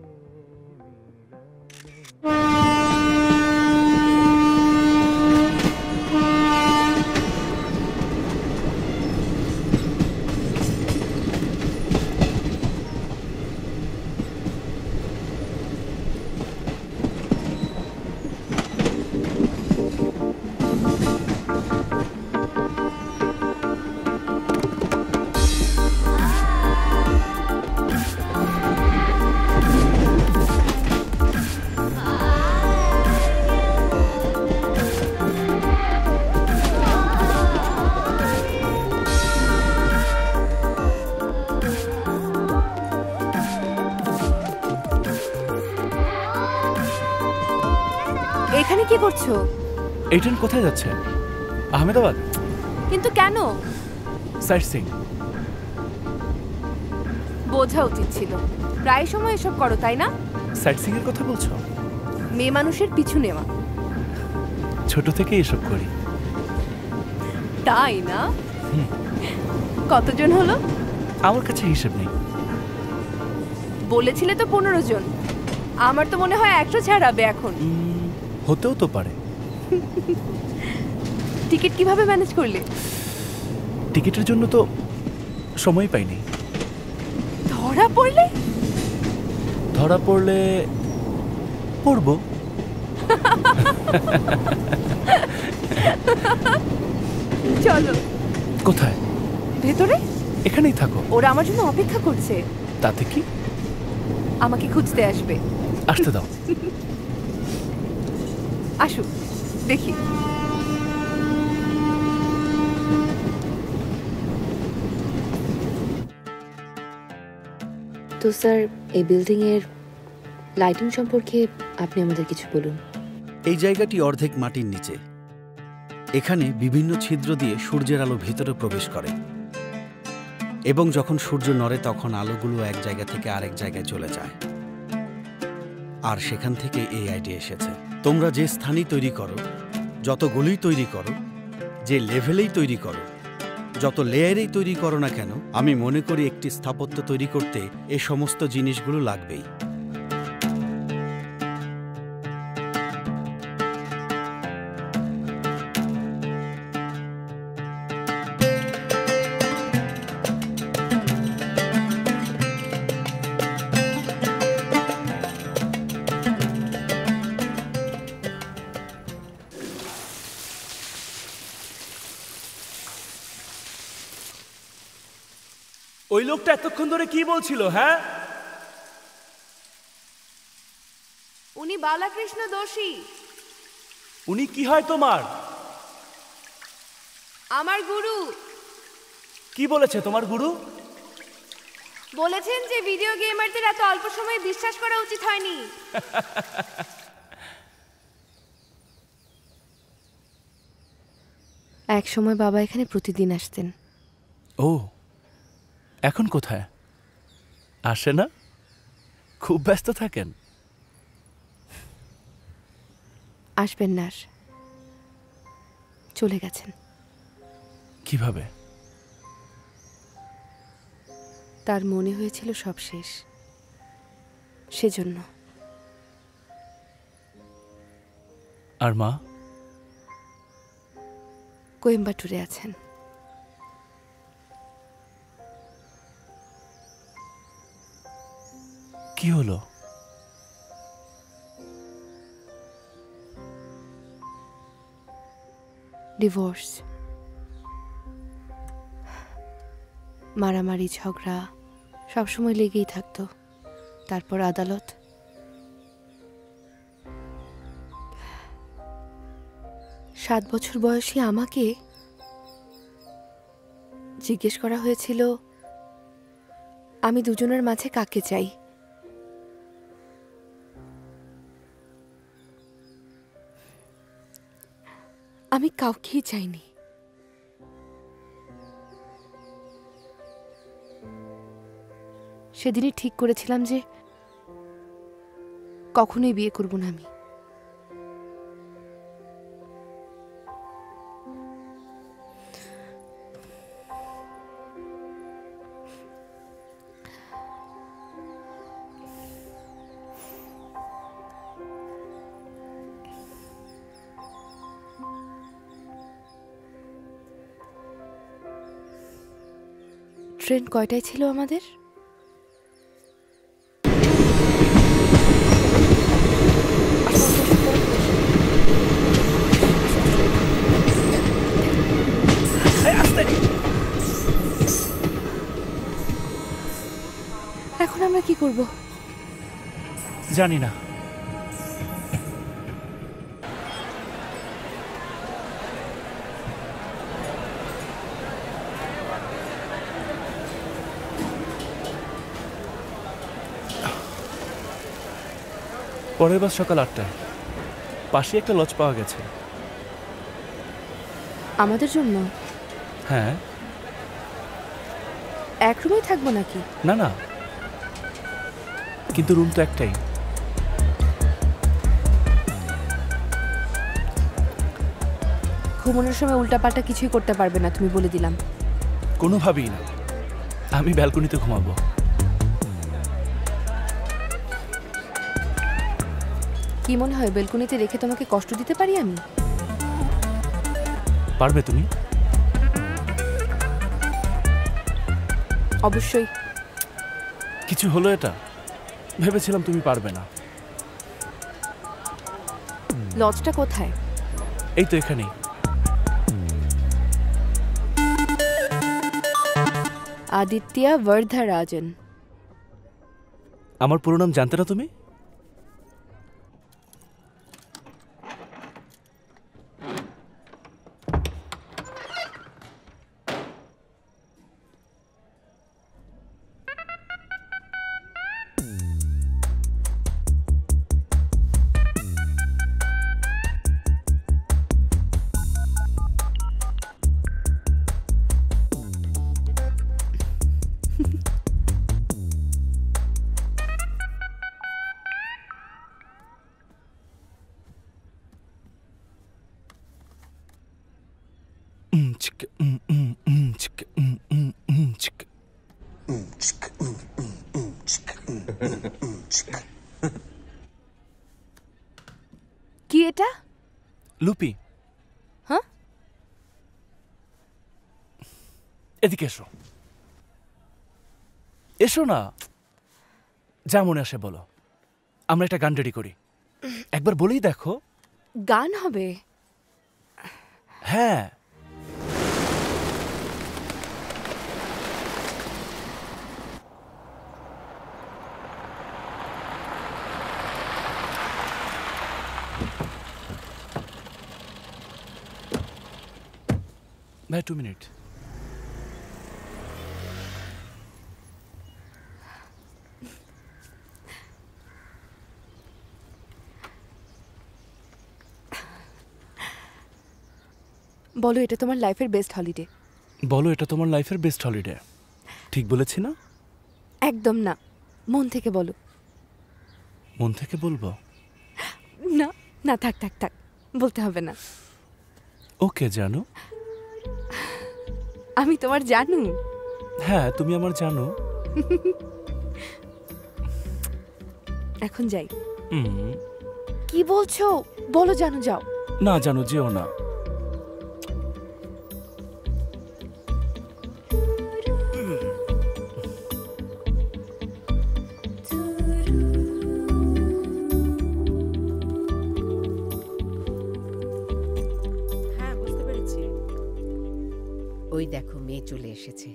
এখানে কি করছো? এই ট্রেন কোথায় যাচ্ছে? আহমেদাবাদ। কিন্তু কেন? সাইট সিং। বোঝা উচিত ছিল, প্রায় সময় এসব করো তাই না? সাইট সিং এর কথা বলছো? মেয়ে মানুষের পিছু নেওয়া। ছোট থেকে এসব করি। তাই না? কতজন হলো? আমার কাছে হিসেব নেই। বলেছিলে তো 15 জন, আমার তো মনে হয় 100 ছাড়াবে এখন। হতেও তো পারে। টিকিট কিভাবে ম্যানেজ করলে? টিকিটের জন্য তো সময় পাইনি। ধরা পড়লে? ধরা পড়লে পড়বো। চলো। কোথায়? ভেতরে। এখানেই থাকো। ওরা আমার জন্য অপেক্ষা করছে। তাতে কি? আমাকে খুঁজতে আসবে। আসতে দাও। আসো, দেখি। তো স্যার, এই বিল্ডিং এর লাইটিং সম্পর্কে আপনি আমাদের কিছু বলুন। এই জায়গাটি অর্ধেক মাটির নিচে। এখানে বিভিন্ন ছিদ্র দিয়ে সূর্যের আলো ভেতরে প্রবেশ করে, এবং যখন সূর্য নড়ে তখন আলোগুলো এক জায়গা থেকে আরেক জায়গায় চলে যায়। আর সেখান থেকে এই আইডিয়া এসেছে। তোমরা যে স্থানই তৈরি করো, যত গলিই তৈরি করো, যে লেভেলেই তৈরি করো, যত লেয়ারেই তৈরি করো না কেন, আমি মনে করি একটি স্থাপত্য তৈরি করতে এ সমস্ত জিনিসগুলো লাগবেই। ওই লোকটা এতক্ষণ ধরে কি বলছিল? হ্যাঁ, উনি বালাকৃষ্ণ দোষী। উনি কি হয় তোমার? আমার গুরু। কি বলেছে তোমার গুরু? বলেছেন যে ভিডিও গেমারদের এত অল্প সময়ে বিশ্বাস করা উচিত হয়নি। এক সময় বাবা এখানে প্রতিদিন আসতেন। ও, এখন কোথায়? আসে না? খুব ব্যস্ত থাকেন। আসবেন না, আর চলে গেছেন। কিভাবে? তার মনে হয়েছিল সব শেষ, সেজন্য। আর মা? কোয়েম্বাটুরে আছেন। কি হলো? ডিভোর্স, মারামারি, ঝগড়া সবসময় লেগেই থাকতো। তারপর আদালত। সাত বছর বয়সী আমাকে জিজ্ঞেস করা হয়েছিল আমি দুজনের মাঝে কাকে চাই। আমি কাউকেই চাইনি। সেদিনই ঠিক করেছিলাম যে কখনোই বিয়ে করব না আমি। ট্রেন কয়টায় ছিল আমাদের? এখন আমরা কি করব? জানি না। পরের বার সকাল 8টায় পাশে একটা লজ পাওয়া গেছে। আমাদের জন্য? হ্যাঁ। এক রুমেই থাকবো নাকি? না না, কিন্তু রুম তো একটাই। ঘুমানোর সময় উল্টাপাল্টা কিছুই করতে পারবে না, তুমি বলে দিলাম। কোনোভাবেই না, আমি ব্যালকনিতে ঘুমাবো। কি মনে হয় ব্যালকনিতে রেখে তোমাকে কষ্ট দিতে পারি আমি? পারবে তুমি? অবশ্যই। কিছু হলো এটা? ভেবেছিলাম তুমি পারবে না। লজটা কোথায়? এই তো এখানেই। আদিত্যা বর্ধরাজন। আমার পুরো নাম জানতে না তুমি? কি এটা? লুপি। হ্যাঁ, এদিকে এসো। এসো না, যা মনে আসে বলো। আমরা একটা গান রেডি করি, একবার বলেই দেখো। গান হবে? হ্যাঁ। ভাই 2 মিনিট। বলো এটা তোমার লাইফের বেস্ট হলিডে। বলো এটা তোমার লাইফের বেস্ট হলিডে। ঠিক বলেছি না? একদম না, মন থেকে বলো। মন থেকে বলবো? না না, থাক থাক থাক, বলতে হবে না। ওকে জানো, আমি তোমার জানু। হ্যাঁ তুমি আমার জানো। এখন যাই। কি বলছো? বলো জানু, যাও। না জানো, যেও না। ওই দেখো মেয়ে চলে এসেছে।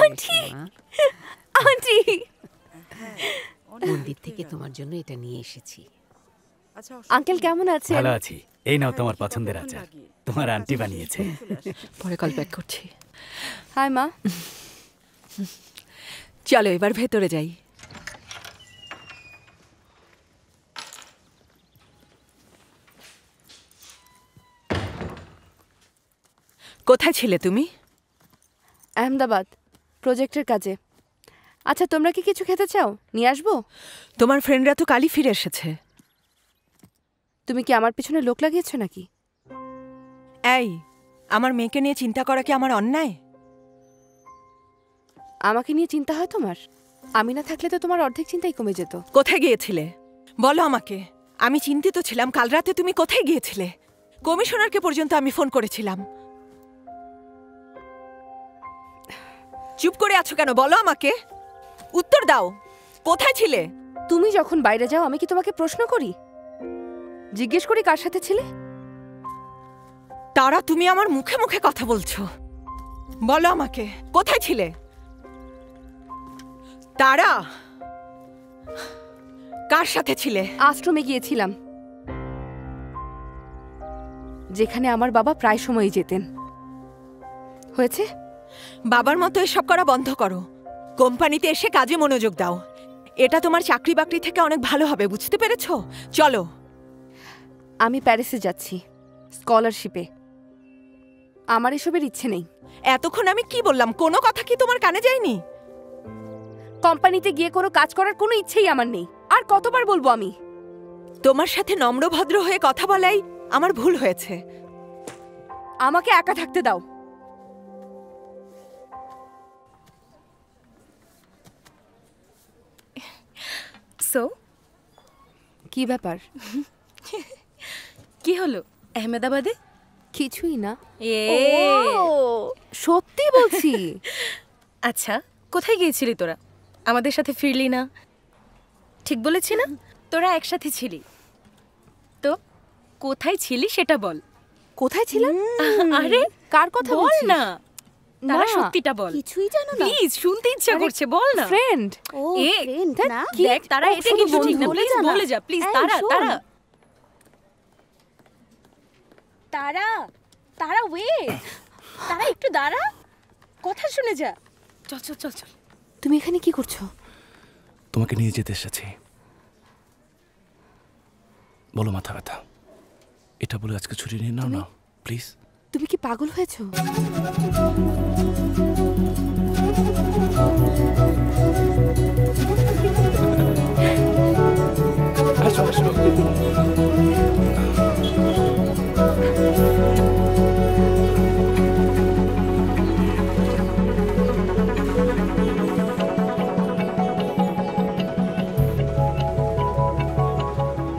আন্টি, আন্টি, মন্দির থেকে তোমার জন্য এটা নিয়ে এসেছি। আঙ্কেল কেমন আছেন? ভালো আছি। এই নাও তোমার পছন্দের আচার, তোমার আন্টি বানিয়েছে। পরে কল ব্যাক করছি। হাই মা। চলো এবার ভেতরে যাই। কোথায় ছিলে তুমি? আহমেদাবাদ, প্রজেক্টের কাজে। আচ্ছা তোমরা কি কিছু খেতে চাও? নিয়ে আসবো? তোমার ফ্রেন্ডরা তো কালই ফিরে এসেছে। তুমি কি আমার পিছনে লোক লাগিয়েছো নাকি? এই, আমার মেয়েকে নিয়ে চিন্তা করা কি আমার অন্যায়? আমাকে নিয়ে চিন্তা হয় তোমার? আমি না থাকলে তো তোমার অর্ধেক চিন্তাই কমে যেত। কোথায় গিয়েছিলে বলো আমাকে। আমি চিন্তিত ছিলাম। কাল রাতে তুমি কোথায় গিয়েছিলে? কমিশনারকে পর্যন্ত আমি ফোন করেছিলাম। চুপ করে আছো কেন? বলো আমাকে, উত্তর দাও। কোথায় ছিলে? তুমি যখন বাইরে যাও আমি কি তোমাকে প্রশ্ন করি? জিজ্ঞেস করি কার সাথে ছিলে? তারা, তুমি আমার মুখে মুখে কথা বলছো। বলো আমাকে, কোথায় ছিলে? তারা, কার সাথে ছিলে? আশ্রমে গিয়েছিলাম, যেখানে আমার বাবা প্রায় সময়ই যেতেন। হয়েছে? বাবার মতো এসব করা বন্ধ করো। কোম্পানিতে এসে কাজে মনোযোগ দাও। এটা তোমার চাকরি বাকরি থেকে অনেক ভালো হবে, বুঝতে পেরেছো? চলো। আমি প্যারিসে যাচ্ছি স্কলারশিপে। আমার এসবের ইচ্ছে নেই। এতক্ষণ আমি কি বললাম? কোনো কথা কি তোমার কানে যায়নি? কোম্পানিতে গিয়ে কোনো কাজ করার কোনো ইচ্ছেই আমার নেই। আর কতবার বলবো আমি? তোমার সাথে নম্রভদ্র হয়ে কথা বলাই আমার ভুল হয়েছে। আমাকে একা থাকতে দাও। সো কি ব্যাপার? কি হলো আহমেদাবাদে? কিছুই না। সত্যি বলছি। আচ্ছা কোথায় গিয়েছিলি তোরা? আমাদের সাথে ফিরলি না। ঠিক বলেছি না? তোরা একসাথে ছিলি তো কোথায় ছিলি সেটা বল। কোথায় ছিলাম? আরে কার কথা বল বলছিস? না। তারা সত্যিটা বল। কিছুই জানো না? প্লিজ, শুনতে ইচ্ছা করছে, বল না। ফ্রেন্ড। ও ফ্রেন্ড না? দেখ তারা এটা কিন্তু ঠিক না। প্লিজ বলে যা, প্লিজ। তারা তারা তারা তারা ওয়েট, তারা একটু দাঁড়া, কথা শুনে যা। চল চল চল চল। তুমি এখানে কি করছো? তোমাকে নিয়ে যেতে এসেছি। বলো মাথা ব্যথা। এটা বলে আজকে ছুটি নিয়ে নাও না প্লিজ। তুমি কি পাগল হয়েছো? আসো আসো।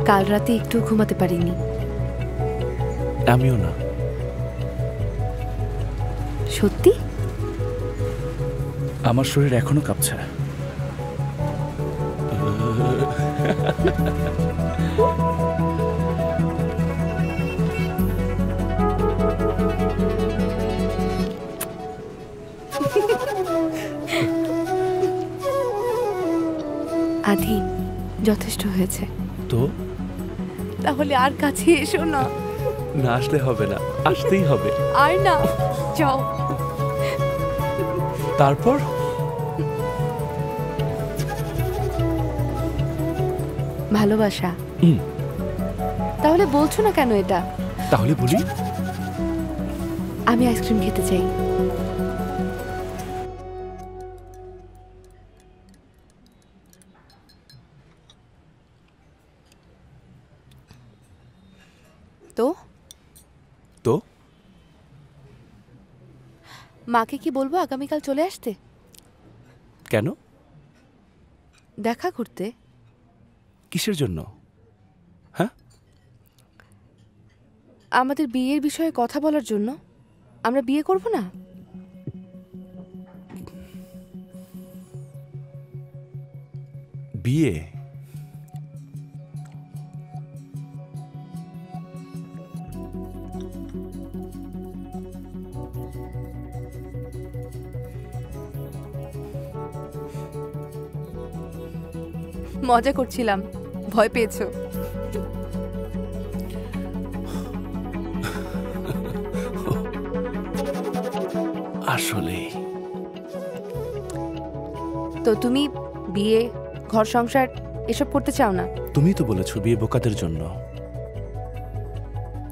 কাল রাতে একটু ঘুমাতে পারিনি। আমিও না। সত্যি? আমার শরীর এখনো কাঁপছে। আধি, যথেষ্ট হয়েছে। তো তাহলে আর কাছে এসো না। না আসলে হবে না, আসতেই হবে। আর না, যাও। তারপর ভালোবাসা। তাহলে বলছো না কেন এটা? তাহলে বলি, আমি আইসক্রিম খেতে চাই। তো তো মাকে কি বলবো আগামীকাল চলে আসতে? কেন? দেখা করতে। কিসের জন্য? আমাদের বিয়ের বিষয়ে কথা বলার জন্য। আমরা বিয়ে করব না? বিয়ে? মজা করছিলাম, ভয় পেয়েছো? আসলে তো তুমি বিয়ে, ঘর সংসার এসব করতে চাও না? তুমি তো বলেছো বিয়ে বোকাদের জন্য।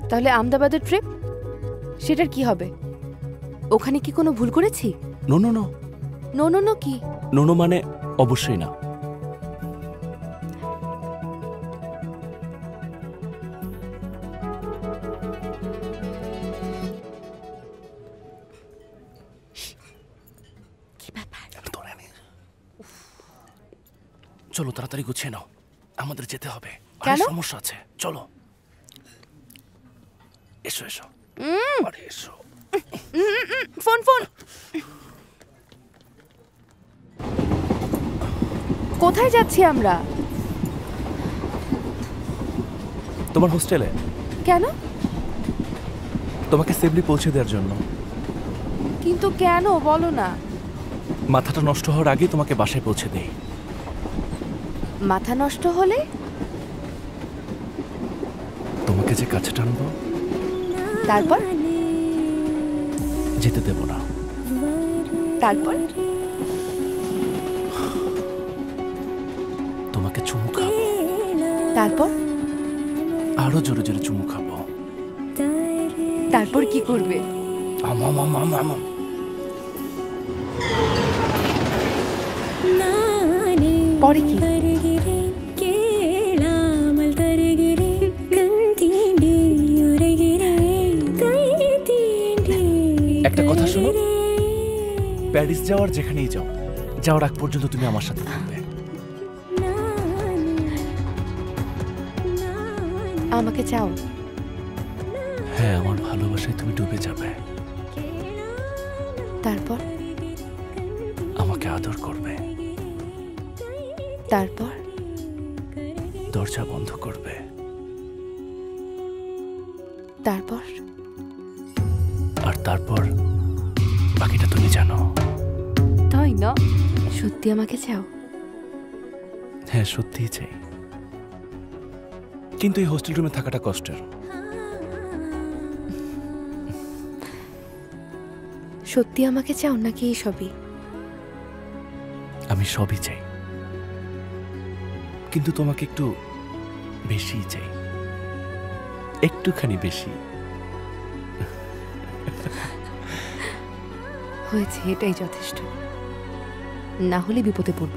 তাহলে আহমেদাবাদের ট্রিপ, সেটার কি হবে? ওখানে কি কোনো ভুল করেছি? No no no. No no no কি? নো নো মানে অবশ্যই না। চলো তাড়াতাড়ি গুছিয়ে নাও, আমাদের যেতে হবে। কেন? সমস্যা আছে, চলো। এসো এসো। আরে এসো। Phone phone. কোথায় যাচ্ছি আমরা? তোমার হোস্টেলে। কেন? তোমাকে সেফলি পৌঁছে দেওয়ার জন্য। কিন্তু কেন বলো না? মাথাটা নষ্ট হওয়ার আগে তোমাকে বাসায় পৌঁছে দেই। মাথা নষ্ট হলে? তোমাকে যে কাছে টানবো, তারপর যেতে দেব না। তারপর তোমাকে চুমু খাবো। তারপর আরো জোরে জোরে চুমু খাবো। তারপর কি করবে? পরে কি? একটা কথা শোনো, প্যারিস যাওয়ার যেখানেই যাও, যাওয়ার আগ পর্যন্ত তুমি আমার সাথে থাকবে। আমাকে চাও? হ্যাঁ, আমার ভালোবাসায় তুমি ডুবে যাবে। তারপর আমাকে আদর করবে। তারপর দরজা বন্ধ করবে। তারপর আর তারপর বাকিটা তুমি জানো। তাই না? সত্যি আমাকে চাও? হ্যাঁ, সত্যিই চাই, কিন্তু এই হোস্টেল রুমে থাকাটা কষ্টের। সত্যি আমাকে চাও নাকি এই সবই? আমি সবই চাই, কিন্তু তোমাকে একটু বেশি চাই, একটুখানি বেশি। হয়েছে, এটাই যথেষ্ট। না হলে বিপদে পড়ব।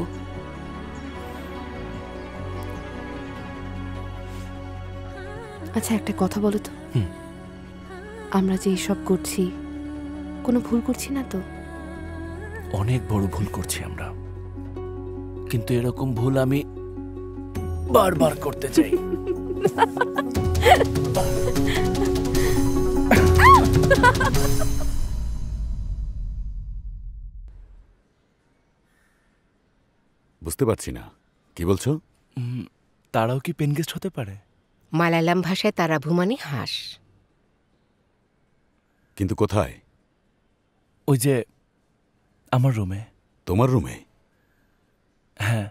আচ্ছা, একটা কথা বলো তো, আমরা যে এইসব করছি কোনো ভুল করছি না তো? অনেক বড় ভুল করছি আমরা, কিন্তু এরকম ভুল আমি বারবার করতে চাই। বুঝতে পারছি না, কি বলছো? তারাও কি পেন গেস্ট হতে পারে? মালায়ালাম ভাষায় তারাভু মানে হাঁস। কিন্তু কোথায়? ওই যে আমার রুমে। তোমার রুমে? হ্যাঁ।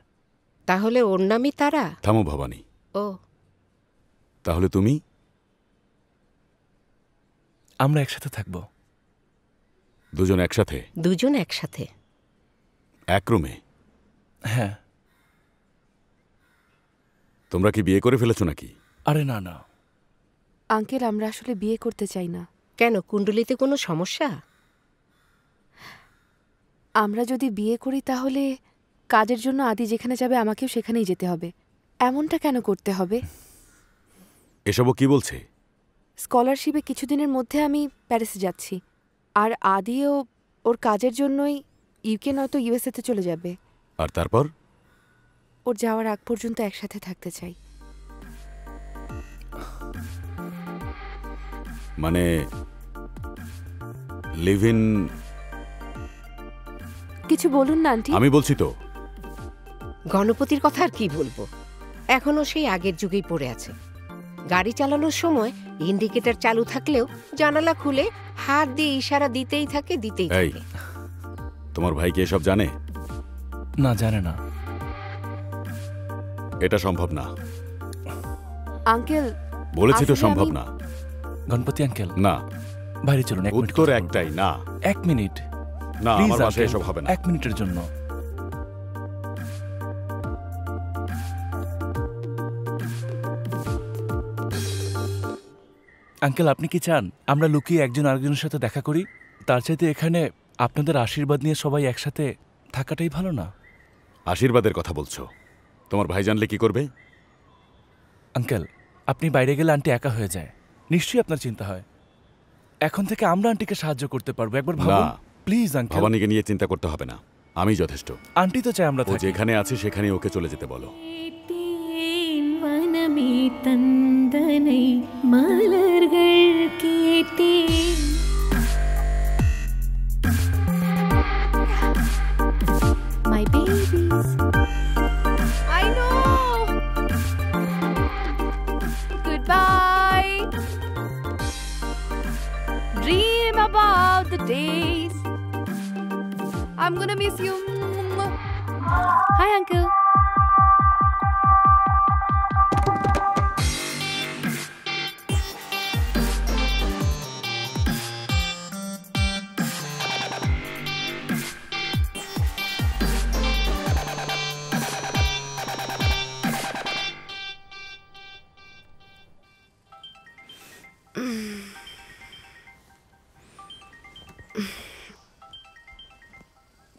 তাহলে ওর নামই তারা? থামো ভবানী। ও তাহলে তুমি? আমরা একসাথে থাকবো। দুজন একসাথে? দুজন একসাথে এক রুমে? হ্যাঁ। তোমরা কি বিয়ে করে ফেলেছো নাকি? আরে না না আঙ্কেল, আমরা আসলে বিয়ে করতে চাই না। কেন, কুণ্ডলিতে কোনো সমস্যা? আমরা যদি বিয়ে করি তাহলে কাজের জন্য আদি যেখানে যাবে আমাকেও সেখানেই যেতে হবে। এমনটা কেন করতে হবে? এসবও কি বলছে? স্কলারশিপে কিছুদিনের মধ্যে আমি প্যারিসে যাচ্ছি, আর আদিও ওর কাজের জন্যই ইউকে নয়তো ইউএসএতে চলে যাবে। আর তারপর? ওর যাওয়ার আগ পর্যন্ত একসাথে থাকতে চাই। মানে লিভ ইন? কিছু বলুন না আন্টি। আমি বলছি তো। গণপতির কথা আর কি বলবো, এখনো সেই আগের যুগেই পড়ে আছে। গাড়ি চালানোর সময় ইন্ডিকেটর চালু থাকলেও জানালা খুলে হাত দিয়ে ইশারা দিতেই থাকে। এই, তোমার ভাই কি এসব জানে? না, জানে না। এটা সম্ভব না। আঙ্কেল বলেছি তো সম্ভব না। গণপতি আঙ্কেল, না। বাইরে চলুন। উত্তর একটাই, না। 1 মিনিট। না, আমার বাসায় এসব হবে না। 1 মিনিটের জন্য। আঙ্কেল, আপনি কি চান আমরা লুকিয়ে একজন আরেকজনের সাথে দেখা করি? তার চাইতে এখানে আপনাদের আশীর্বাদ নিয়ে সবাই একসাথে থাকাটাই ভালো না? আশীর্বাদের কথা বলছো? তোমার ভাই জানলে কি করবে? আঙ্কেল, আপনি বাইরে গেলে আন্টি একা হয়ে যায়, নিশ্চয়ই আপনার চিন্তা হয়। এখন থেকে আমরা আন্টিকে সাহায্য করতে পারবো। একবার ভাবুন প্লিজ আঙ্কেল। ভবানীকে নিয়ে চিন্তা করতে হবে না, আমি যথেষ্ট। আন্টি তো চাই আমরা ও যেখানে আছে সেখানে ওকে চলে যেতে বলো। தந்தனை மலர்கள் கேட்டேன். My babies. I know. Goodbye. Dream about the days. I'm gonna miss you. Hi, Uncle.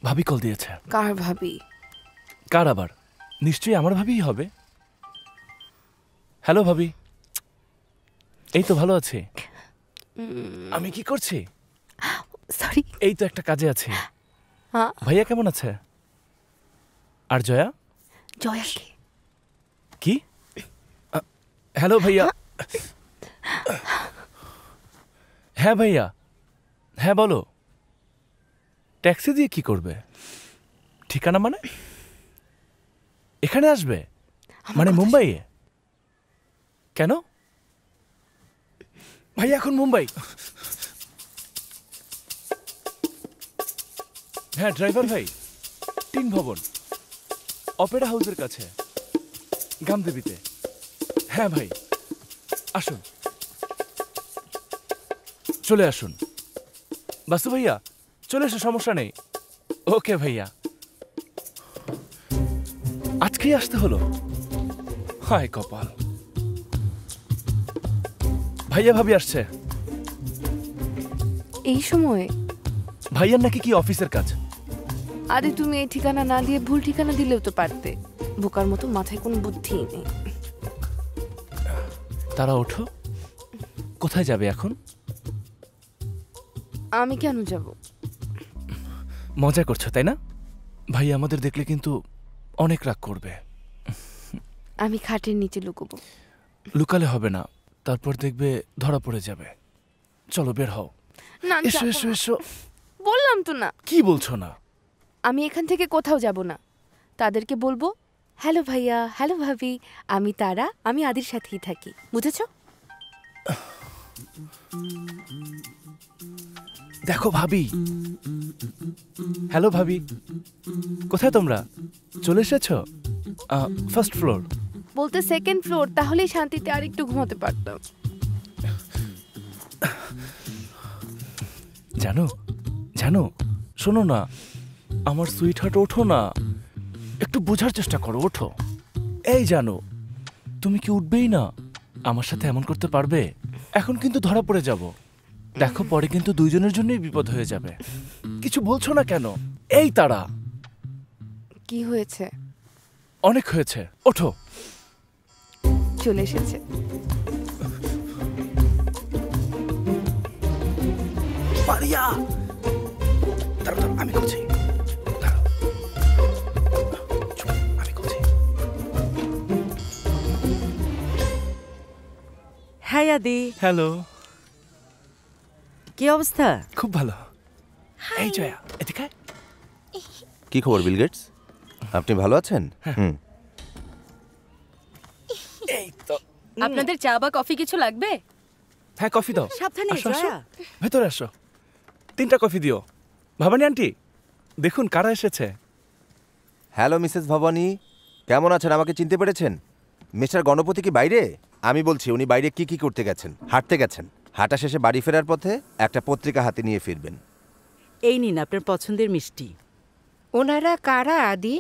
ভাবি কল দিয়েছে। কার ভাবি? কার আবার? নিশ্চয়ই আমার ভাবিই হবে। হ্যালো ভাবি। এই তো ভালো আছি। আমি কি করছি? সরি। এই তো একটা কাজে আছি। ভাইয়া কেমন আছে? আর জয়া? জয়াকে কি? হ্যালো ভাইয়া। হ্যাঁ ভাইয়া, হ্যাঁ বলো। ট্যাক্সি দিয়ে কি করবে? ঠিকানা মানে? এখানে আসবে মানে মুম্বাইয়ে? কেন? ভাই এখন মুম্বাই? হ্যাঁ ড্রাইভার ভাই, 3 ভবন, অপেরা হাউসের কাছে, গামদেবীতে। হ্যাঁ ভাই আসুন, চলে আসুন। বাসু ভাইয়া চলে এসো, সমস্যা নেই। ওকে ভাইয়া। আজকেই আসতে হলো, হায় কপাল। ভাইয়া ভাবি আসছে এই সময়? ভাইয়ার নাকি কি অফিসের কাজ। আরে তুমি এই ঠিকানা না দিয়ে ভুল ঠিকানা দিলেও তো পারতে। বোকার মতো মাথায় কোনো বুদ্ধি নেই। তারা ওঠো, কোথায় যাবে এখন? আমি কেন যাব? মজা করছো তাই না? ভাই আমাদের দেখলে কিন্তু অনেক রাগ করবে। আমি খাটের নিচে লুকোবো। লুকালে হবে না, তারপর দেখবে ধরা পড়ে যাবে। চলো বের হও। না এসো এসো এসো। বললাম তো না। কি বলছো না? আমি এখান থেকে কোথাও যাব না। তাদেরকে বলবো হ্যালো ভাইয়া, হ্যালো ভাবি, আমি তারা, আমি আদির সাথেই থাকি। বুঝেছো? দেখো ভাবি। হ্যালো ভাবি, কোথায় তোমরা? চলে এসেছো? First floor. বলতে 2nd ফ্লোর, তাহলেই শান্তিতে আর একটু ঘুমাতে পারতাম। জানো জানো, শোনো না, আমার সুইট হার্ট, ওঠো না, একটু বোঝার চেষ্টা করো, ওঠো। এই জানো, তুমি কি উঠবেই না? আমার সাথে এমন করতে পারবে? এখন কিন্তু ধরা পড়ে যাব, দেখো পরে কিন্তু দুইজনের জন্যই বিপদ হয়ে যাবে। কিছু বলছো না কেন? এই তারা, কি হয়েছে? অনেক হয়েছে, ওঠো। চলে এসেছে। মারিয়া, দাঁড়াও দাঁড়াও, আমি করছি, দাঁড়াও, চুপ, আমি করছি। হাই আদি। হ্যালো। কি অবস্থা? খুব ভালো। এই জয়া, এদিকে। কি খবর বিল গেটস? আপনি ভালো আছেন? হুম। এই তো। আপনাদের চা বা কফি কিছু লাগবে? হ্যাঁ, কফি দাও। সাবধানে আসো, আসো, জয়া। ভেতরে আসো। 3টা কফি দিও। ভবানী আন্টি, দেখুন কারা এসেছে। হ্যালো মিসেস ভবানী, কেমন আছেন? আমাকে চিনতে পেরেছেন? মিস্টার গণপতি কি বাইরে? আমি বলছি উনি বাইরে কি কি করতে গেছেন? হাঁটতে গেছেন। হাঁটা শেষে বাড়ি ফেরার পথে একটা পত্রিকা হাতে নিয়ে ফিরবেন। এই নিন আপনার পছন্দের মিষ্টি। ওনারা কারা আদি?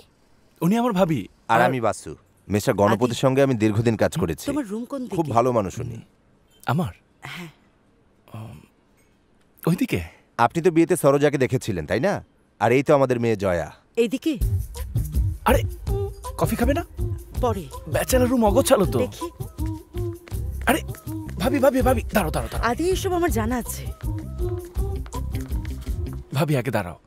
উনি আমার ভাবি। আর আমি বাসু। মিস্টার গণপতির সঙ্গে আমি দীর্ঘদিন কাজ করেছি। তোমার রুম কোন দিকে? খুব ভালো মানুষ উনি। আমার? হ্যাঁ। ওইদিকে। আপনি তো বিয়েতে সরোজাকে দেখেছিলেন, তাই না? আর এই তো আমাদের মেয়ে জয়া। এইদিকে। আরে, কফি খাবে না? পরে। ব্যাচেলার রুম অগোছালো তো। দেখি। আরে ভাবি ভাবি ভাবি, দাঁড়াও দাঁড়াও দাঁড়াও। আদি, এসব আমার জানা আছে। ভাবি আগে দাঁড়াও,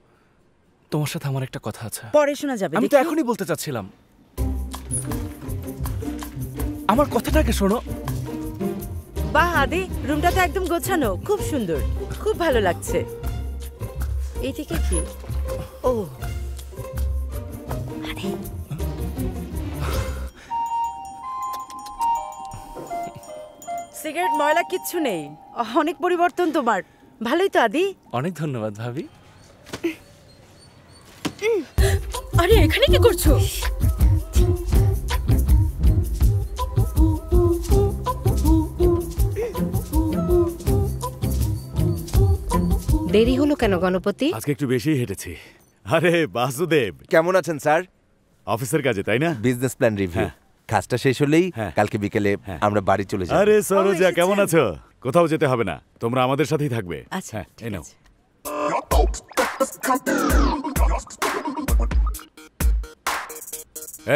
তোমার সাথে আমার একটা কথা আছে। পরে শোনা যাবে। আমি তো এখনই বলতে চাচ্ছিলাম। আমার কথাটাকে শোনো। বাহ আদি, রুমটা তো একদম গোছানো, খুব সুন্দর, খুব ভালো লাগছে। এইদিকে কি? ও আরে, সিগারেট ময়লা কিচ্ছু নেই, অনেক পরিবর্তন তোমার। ভালোই তো আদি। অনেক ধন্যবাদ ভাবি। আরে এখানে কি করছো? দেরি হলো কেন গণপতি? আজকে একটু বেশি হেঁটেছি। আরে বাসুদেব, কেমন আছেন স্যার? অফিসের কাজে, তাই না? Business plan review. কাজটা শেষ হলেই কালকে বিকেলে আমরা বাড়ি চলে যাব। আরে সরোজা, কেমন আছো? কোথাও যেতে হবে না, তোমরা আমাদের সাথেই থাকবে। আচ্ছা, হ্যাঁ, এই নাও।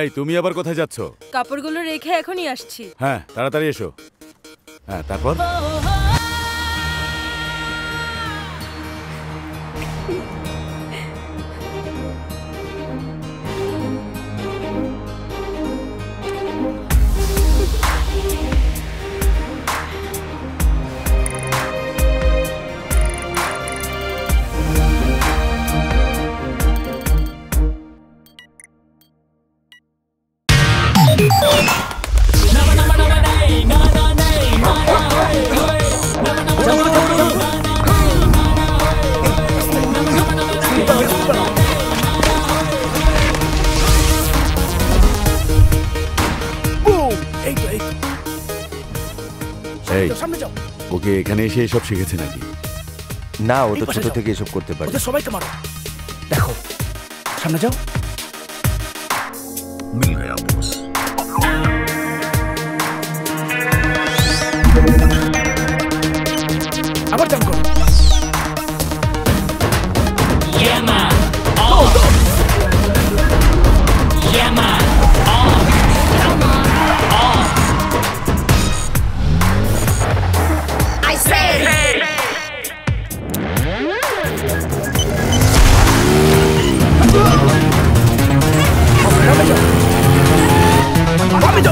এই, তুমি আবার কোথায় যাচ্ছ? কাপড়গুলো রেখে এখনই আসছি। হ্যাঁ, তাড়াতাড়ি এসো। হ্যাঁ, তারপর? এই, ওকে এখানে এসে এসব শিখেছে নাকি? না, ও তো ছোট থেকে এসব করতে পারে। ওদের সবাইকে মারো। দেখো, সামনে যাও। मिल गया बॉस। আবার জাম্প করো। Yeah man, yeah man, I say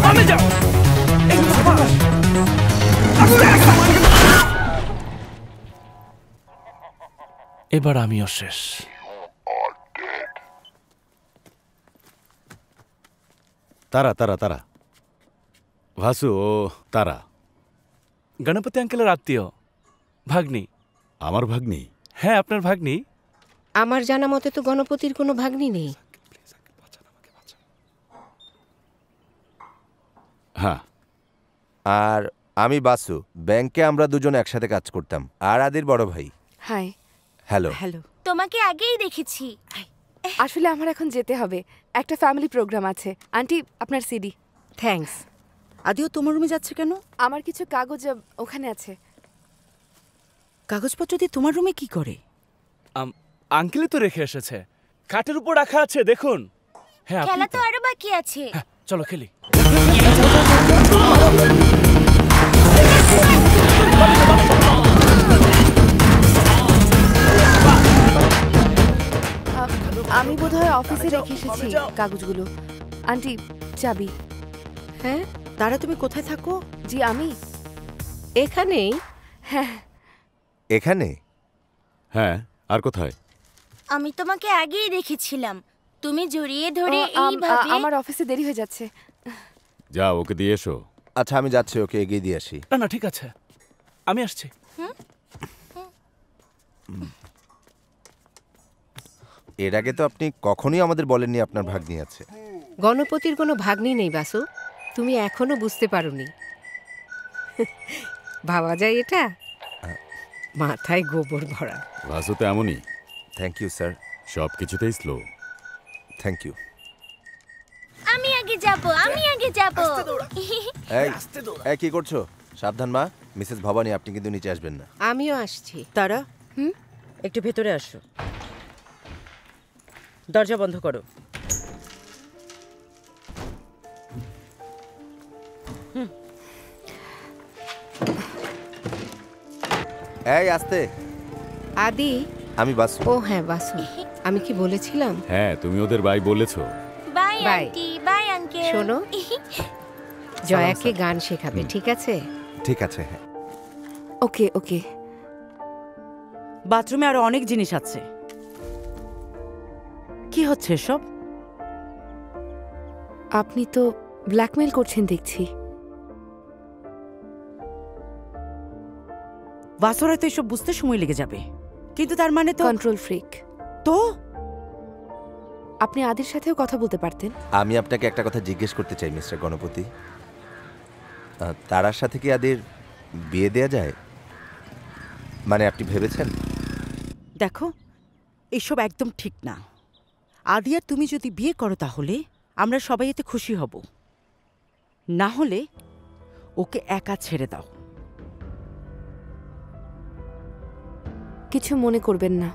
বামে যাও। এবার আমিও শেষ। তারা তারা তারা ভাসু, ও তারা গণপতি আঙ্কেলের আত্মীয়, ভাগ্নি। আমার ভাগ্নি? হ্যাঁ, আপনার ভাগ্নি। আমার জানা মতে তো গণপতির কোনো ভাগ্নি নেই। হ্যাঁ। আর আমি বাসু, ব্যাংকে আমরা দুজন একসাথে কাজ করতাম। আর আদির বড় ভাই। হাই। হ্যালো। হ্যালো। তোমাকে আগেই দেখেছি। আসলে আমার এখন যেতে হবে, একটা ফ্যামিলি প্রোগ্রাম আছে। আন্টি, আপনার সিডি। থ্যাঙ্কস। আদিও তোমার রুমে যাচ্ছে কেন? আমার কিছু কাগজ ওখানে আছে। কাগজপত্র দিয়ে তোমার রুমে কি করে? আঙ্কেলই তো রেখে এসেছে, খাটের উপর রাখা আছে, দেখুন। হ্যাঁ, খেলা তো আরো বাকি আছে। চলো খেলি। আমি বোধহয় অফিসে রেখে এসেছি কাগজগুলো। আন্টি, চাবি। হ্যাঁ, তারা তুমি কোথায় থাকো? জি, আমি এখানেই। হ্যাঁ। এখানে? হ্যাঁ, আর কোথায়? আমি তোমাকে আগেই দেখেছিলাম, তুমি জড়িয়ে ধরে এইভাবে। আমার অফিসে দেরি হয়ে যাচ্ছে। যাও, ওকে দিয়ে এসো। আচ্ছা, আমি যাচ্ছি, ওকে এগিয়ে দিয়ে আসি। না না, ঠিক আছে, আমি আসছি। এর আগে তো আপনি কখনোই আমাদের বলেননি আপনার ভাগ্নি আছে। গণপতির কোনো ভাগ্নি নেই বাসু, তুমি এখনো বুঝতে পারোনি। ভাবা যায় এটা? মাথায় গোবর ভরা। বাসু তো এমনই। Thank you sir. সব কিছুতেই স্লো। Thank you. আমি আগে যাব, আমি আগে যাব। এই কি করছো? সাবধান মা, মিসেস ভবানী, আপনি কিন্তু নিচে আসবেন না। আমিও আসছি। তারা একটু ভেতরে আসো। দরজা বন্ধ করো। এই আস্তে। আদি। আমি বাসু। ও হ্যাঁ, বাসু। আমি কি বলেছিলাম? হ্যাঁ, তুমি ওদের বাই বলেছো। By aunty, bye uncle. শোনো, জয়াকে গান শেখাবে, ঠিক আছে? ঠিক আছে। হ্যাঁ, ওকে ওকে। বাথরুমে আরো অনেক জিনিস আছে। কি হচ্ছে এসব? আপনি তো ব্ল্যাকমেল করছেন দেখছি। বাসরা তো এসব বুঝতে সময় লেগে যাবে, কিন্তু তার মানে তো কন্ট্রোল ফ্রিক। তো আপনি আদির সাথেও কথা বলতে পারতেন। আমি আপনাকে একটা কথা জিজ্ঞেস করতে চাই মিস্টার গণপতি। তারার সাথে কি আদির বিয়ে দেয়া যায়? মানে আপনি ভেবেছেন? দেখো, এসব একদম ঠিক না। আদি আর তুমি যদি বিয়ে করো তাহলে আমরা সবাই এতে খুশি হব, না হলে ওকে একা ছেড়ে দাও। কিছু মনে করবেন না,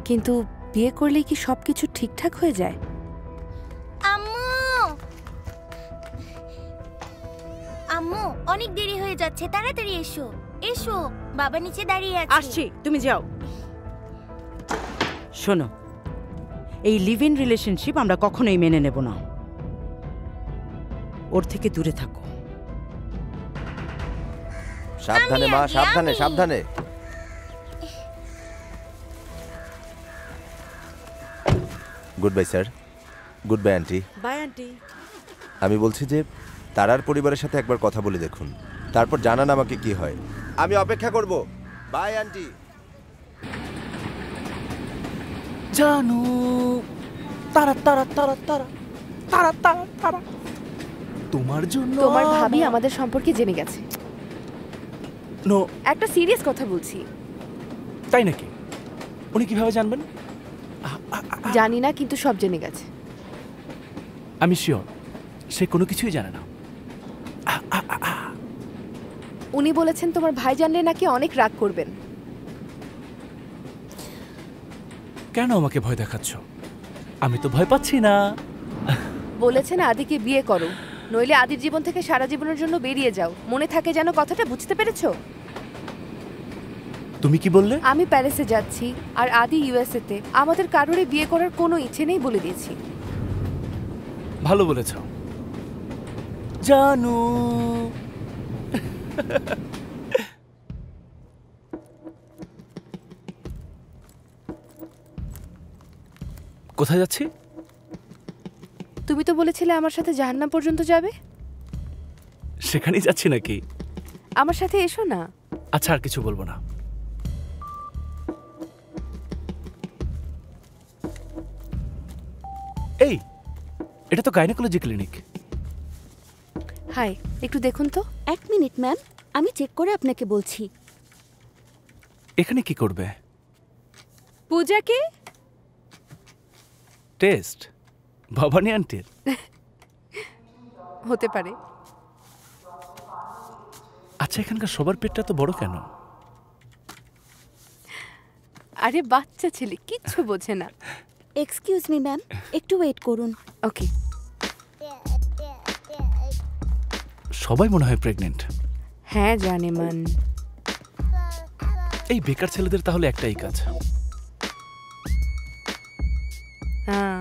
কিন্তু বিয়ে করলে কি সবকিছু ঠিকঠাক হয়ে যায়? আম্মু, আম্মু, অনেক দেরি হয়ে যাচ্ছে, তাড়াতাড়ি এসো। এসো, বাবা নিচে দাঁড়িয়ে আছে। আসছি, তুমি যাও। শোনো, এই লিভ ইন রিলেশনশিপ আমরা কখনোই মেনে নেব না। ওর থেকে দূরে থাকো। সাবধানে মা, সাবধানে, সাবধানে। Good bye sir. Good bye aunty. By aunty. আমি বলছি যে তারার পরিবারের সাথে একবার কথা বলে দেখুন, তারপর জানান আমাকে কি হয়। আমি অপেক্ষা করব। By aunty. জানু, তারা তারা তারা তারা তারা তারা তারা তোমার জন্য তোমার ভাবি আমাদের সম্পর্কে জেনে গেছে। নো, একটা সিরিয়াস কথা বলছি। তাই নাকি? উনি কিভাবে জানবেন? জানি না, কিন্তু সব জেনে গেছে। আমি শিওর সে কোনো কিছুই জানে না। উনি বলেছেন তোমার ভাই জানলে নাকি অনেক রাগ করবেন। কেন আমাকে ভয় দেখাচ্ছ? আমি তো ভয় পাচ্ছি না। বলেছেন আদিকে বিয়ে করো, নইলে আদির জীবন থেকে সারা জীবনের জন্য বেরিয়ে যাও। মনে থাকে যেন কথাটা, বুঝতে পেরেছো? তুমি কি বললে? আমি প্যারিসে যাচ্ছি আর আদি ইউএসএ তে। আমাদের কারোরই বিয়ে করার কোনো ইচ্ছে নেই বলে দিয়েছি। ভালো বলেছ জানু। কোথায় যাচ্ছি? তুমি তো বলেছিলে আমার সাথে জাহান্নাম পর্যন্ত যাবে। সেখানেই যাচ্ছি নাকি? আমার সাথে এসো না। আচ্ছা, আর কিছু বলবো না। এই, এটা তো গাইনোকোলজি ক্লিনিক। হাই, একটু দেখুন তো। 1 মিনিট ম্যাম, আমি চেক করে আপনাকে বলছি। এখানে কি করবে? পূজাকে টেস্ট ভবানী আন্টির হতে পারে। আচ্ছা, এখানকার সবার পেটটা তো বড় কেন? আরে বাচ্চা ছেলে, কিচ্ছু বোঝে না। এক্সকিউজ মি ম্যাম, একটু ওয়েট করুন। ওকে। সবাই মনে হয় প্রেগনেন্ট। হ্যাঁ জানেমান। এই বেকার ছেলেদের তাহলে একটাই কাজ। হ্যাঁ।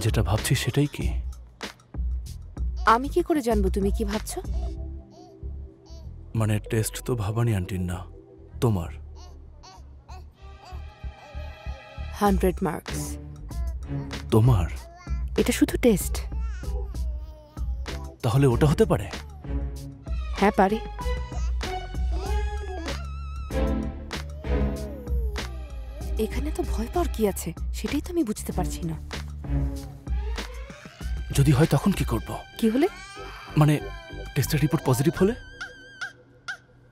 যেটা ভাবছি সেটাই কি? আমি কি করে জানবো তুমি কি ভাবছো? মানে টেস্ট তো ভবানী আন্টির না, তোমার। 100 মার্কস তোমার? এটা শুধু টেস্ট। তাহলে ওটা হতে পারে? হ্যাঁ পারে। এখানে তো ভয় পাওয়ার কি আছে সেটাই তো আমি বুঝতে পারছি না। যদি হয় তখন কি করব? কি হলে? মানে টেস্টের রিপোর্ট পজিটিভ হলে?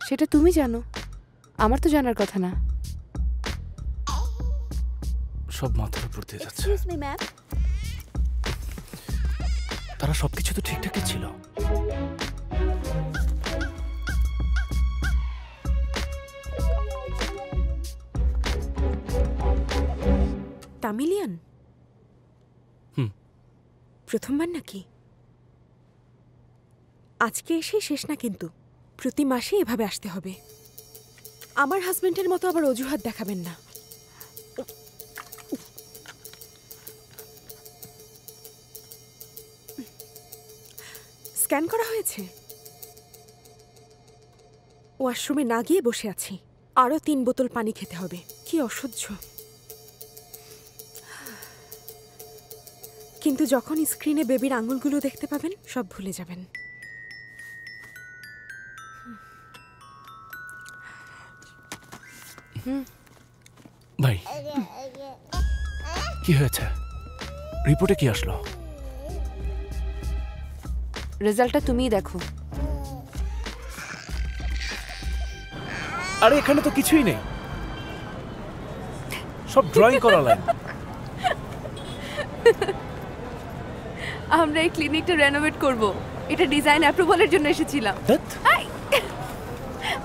সেটা তুমি জানো, আমার তো জানার কথা না। সব মাথার উপর দিয়ে যাচ্ছে। Excuse me ma'am. তারা সবকিছু তো ঠিকঠাকই ছিল। তামিলিয়ান? হুম। প্রথমবার নাকি? আজকে এসে শেষ না, কিন্তু প্রতি মাসে এভাবে আসতে হবে। আমার হাজবেন্ডের মতো আবার অজুহাত দেখাবেন না। স্ক্যান করা হয়েছে? ওয়াশরুমে না গিয়ে বসে আছি। আরো 3 বোতল পানি খেতে হবে। কি অসহ্য। কিন্তু যখন স্ক্রিনে বেবির আঙুলগুলো দেখতে পাবেন সব ভুলে যাবেন। ভাই, কি হয়েছে? রিপোর্টে কি আসলো? রেজাল্টটা তুমিই দেখো। আরে এখানে তো কিছুই নেই, সব ড্রয়িং করা লাইন। আমরা এই ক্লিনিকটা রেনোভেট করব। এটা ডিজাইন অ্যাপ্রুভালের জন্য এসেছিলাম। আই!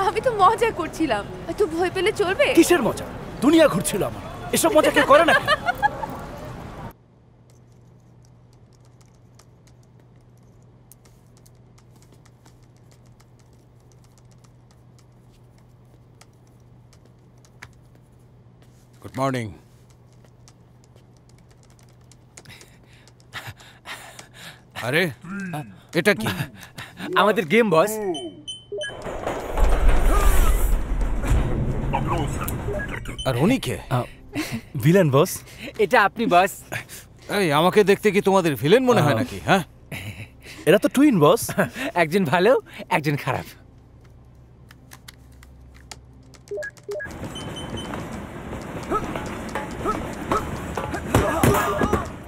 আমি তো মজা করছিলাম। এত ভয় পেলে চলবে? কিসের মজা? দুনিয়া ঘুরছিল আমার। এসব মজা কে করে না? Good morning. আরে এটা কি? আমাদের গেম বস। আর উনি কে? ভিলেন বস। এটা আপনি বস। এই আমাকে দেখতে কি তোমাদের ভিলেন মনে হয় নাকি? হ্যাঁ, এরা তো টুইন বস। একজন ভালো, একজন খারাপ।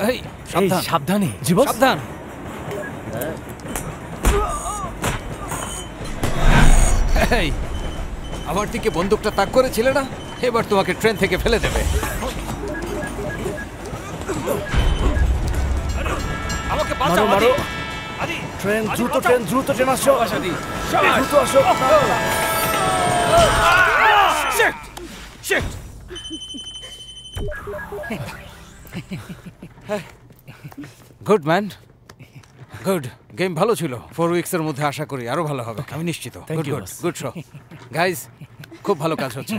এই সাবধান, সাবধানে। জি বস। সাবধান। এই আমার দিকে বন্দুকটা তাক করেছিলে না? এবার তোমাকে ট্রেন থেকে ফেলে দেবে। আমাকে বাঁচাও। মারো। ট্রেন দ্রুত, ট্রেন দ্রুত, ট্রেন আসো। দ্রুত আসো। Good man, good. গেম ভালো ছিল। 4 উইকসের মধ্যে আশা করি আরো ভালো হবে, আমি নিশ্চিত। Good good good show guys, খুব ভালো কাজ হচ্ছে।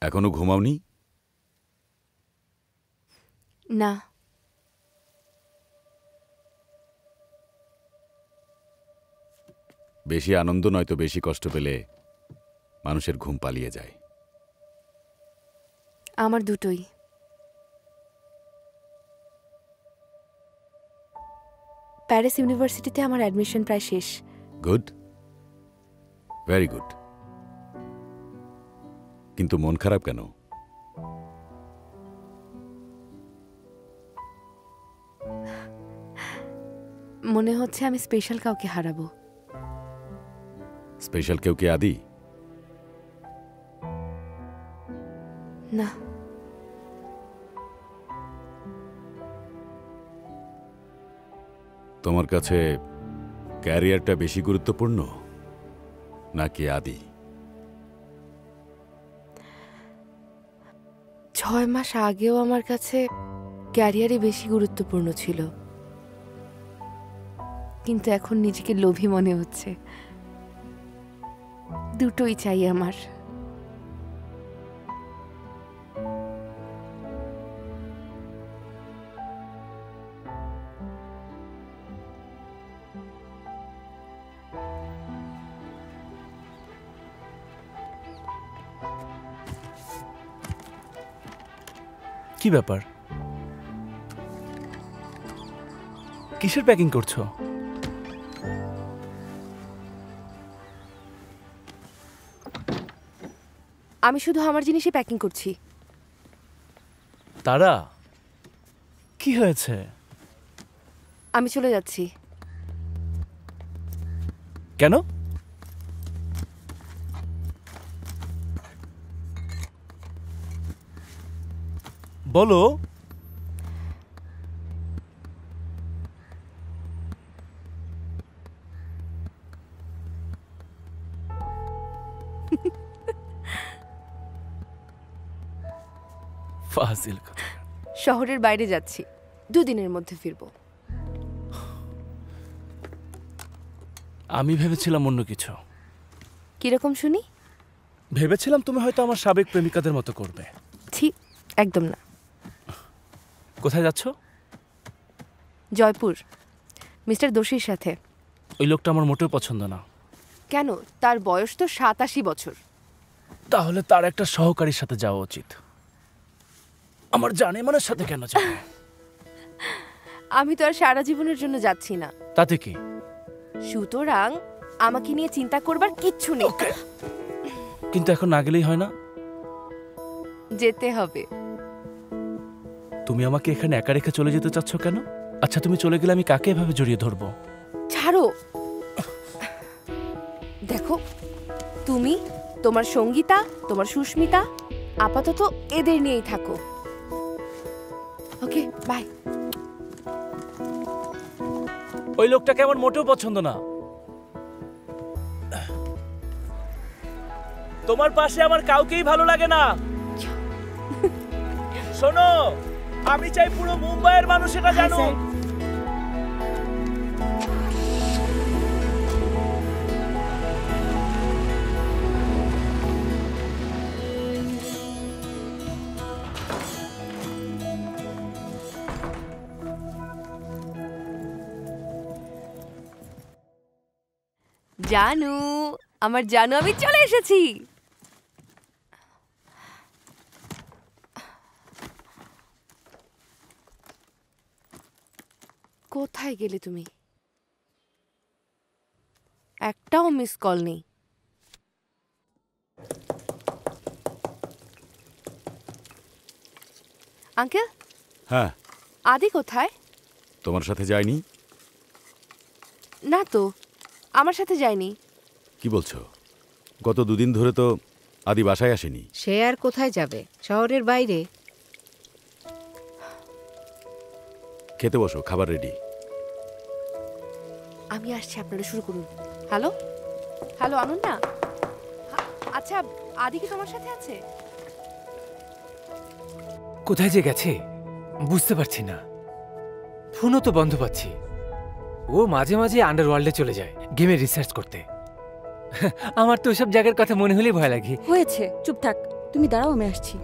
এখনো ঘুমাওনি? না। বেশি আনন্দ নয়তো বেশি কষ্ট পেলে মানুষের ঘুম পালিয়ে যায়। আমার দুটোই। প্যারিস ইউনিভার্সিটিতে আমার অ্যাডমিশন প্রায় শেষ। Good, very good. কিন্তু মন খারাপ কেন? মনে হচ্ছে আমি স্পেশাল কাউকে হারাবো। স্পেশাল কেউ কি আদি? না, তোমার কাছে ক্যারিয়ারটা বেশি গুরুত্বপূর্ণ নাকি আদি? 6 মাস আগেও আমার কাছে ক্যারিয়ারই বেশি গুরুত্বপূর্ণ ছিল, কিন্তু এখন নিজেকে লোভী মনে হচ্ছে। দুটোই চাই আমার। কি ব্যাপার? কিসের প্যাকিং করছো? আমি শুধু আমার জিনিসই প্যাকিং করছি। তারা, কি হয়েছে? আমি চলে যাচ্ছি। কেন? বলো। ফাজিল কথা। শহরের বাইরে যাচ্ছি, 2 দিনের মধ্যে ফিরবো। আমি ভেবেছিলাম অন্য কিছু। কিরকম শুনি? ভেবেছিলাম তুমি হয়তো আমার সাবেক প্রেমিকাদের মতো করবে। ছি, একদম না। কোথায় যাচ্ছ? জয়পুর, মিস্টার দোষীর সাথে। ওই লোকটা আমার মোটেও পছন্দ না। কেন? তার বয়স তো 87 বছর। তাহলে তার একটা সহকারীর সাথে যাওয়া উচিত। আমার জানেমানের সাথে কেন যাবে? আমি তো আর সারা জীবনের জন্য যাচ্ছি না। তাতে কি? সুতরাং আমাকে নিয়ে চিন্তা করবার কিচ্ছু নেই। কিন্তু এখন না গেলেই হয় না? যেতে হবে। তুমি আমাকে এখানে একা রেখে চলে যেতে চাচ্ছ কেন? আচ্ছা, তুমি চলে গেলে আমি কাকে এভাবে জড়িয়ে ধরবো? ছাড়ো। দেখো, তুমি, তোমার সঙ্গীতা, তোমার সুস্মিতা, আপাতত এদের নিয়েই থাকো। ওকে, বাই। ওই লোকটাকে আমার মোটেও পছন্দ না। তোমার পাশে আমার কাউকেই ভালো লাগে না। শোনো, আমি চাই পুরো মুম্বাইয়ের মানুষ এটা জানুক। জানু, আমার জানু, আমি চলে এসেছি। কোথায় গেলে তুমি? একটাও মিস কল নেই। আঙ্কেল। হ্যাঁ। আদি কোথায়? তোমার সাথে যায়নি? না তো, আমার সাথে যায়নি। কি বলছো? গত 2 দিন ধরে তো আদি বাসায় আসেনি। সে আর কোথায় যাবে? শহরের বাইরে। খেতে বসো, খাবার রেডি। আমি আসছি, আপনারা শুরু করুন। Hello hello, Ananya. আচ্ছা, আদি কি তোমার সাথে আছে? কোথায় যে গেছে বুঝতে পারছি না। ফোনও তো বন্ধ পাচ্ছি। ও মাঝে মাঝে আন্ডারওয়ার্ল্ডে চলে যায় গেমের রিসার্চ করতে। আমার তো ওসব জায়গার কথা মনে হলেই ভয় লাগে। হয়েছে, চুপ থাক। তুমি দাঁড়াও, আমি আসছি।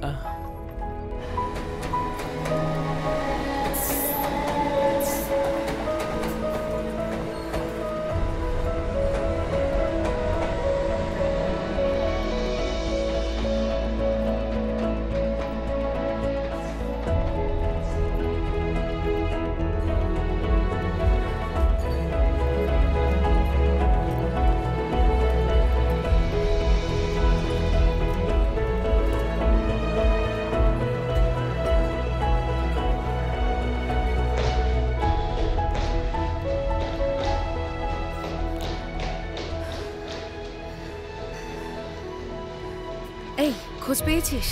এই খোঁজ পেয়েছিস?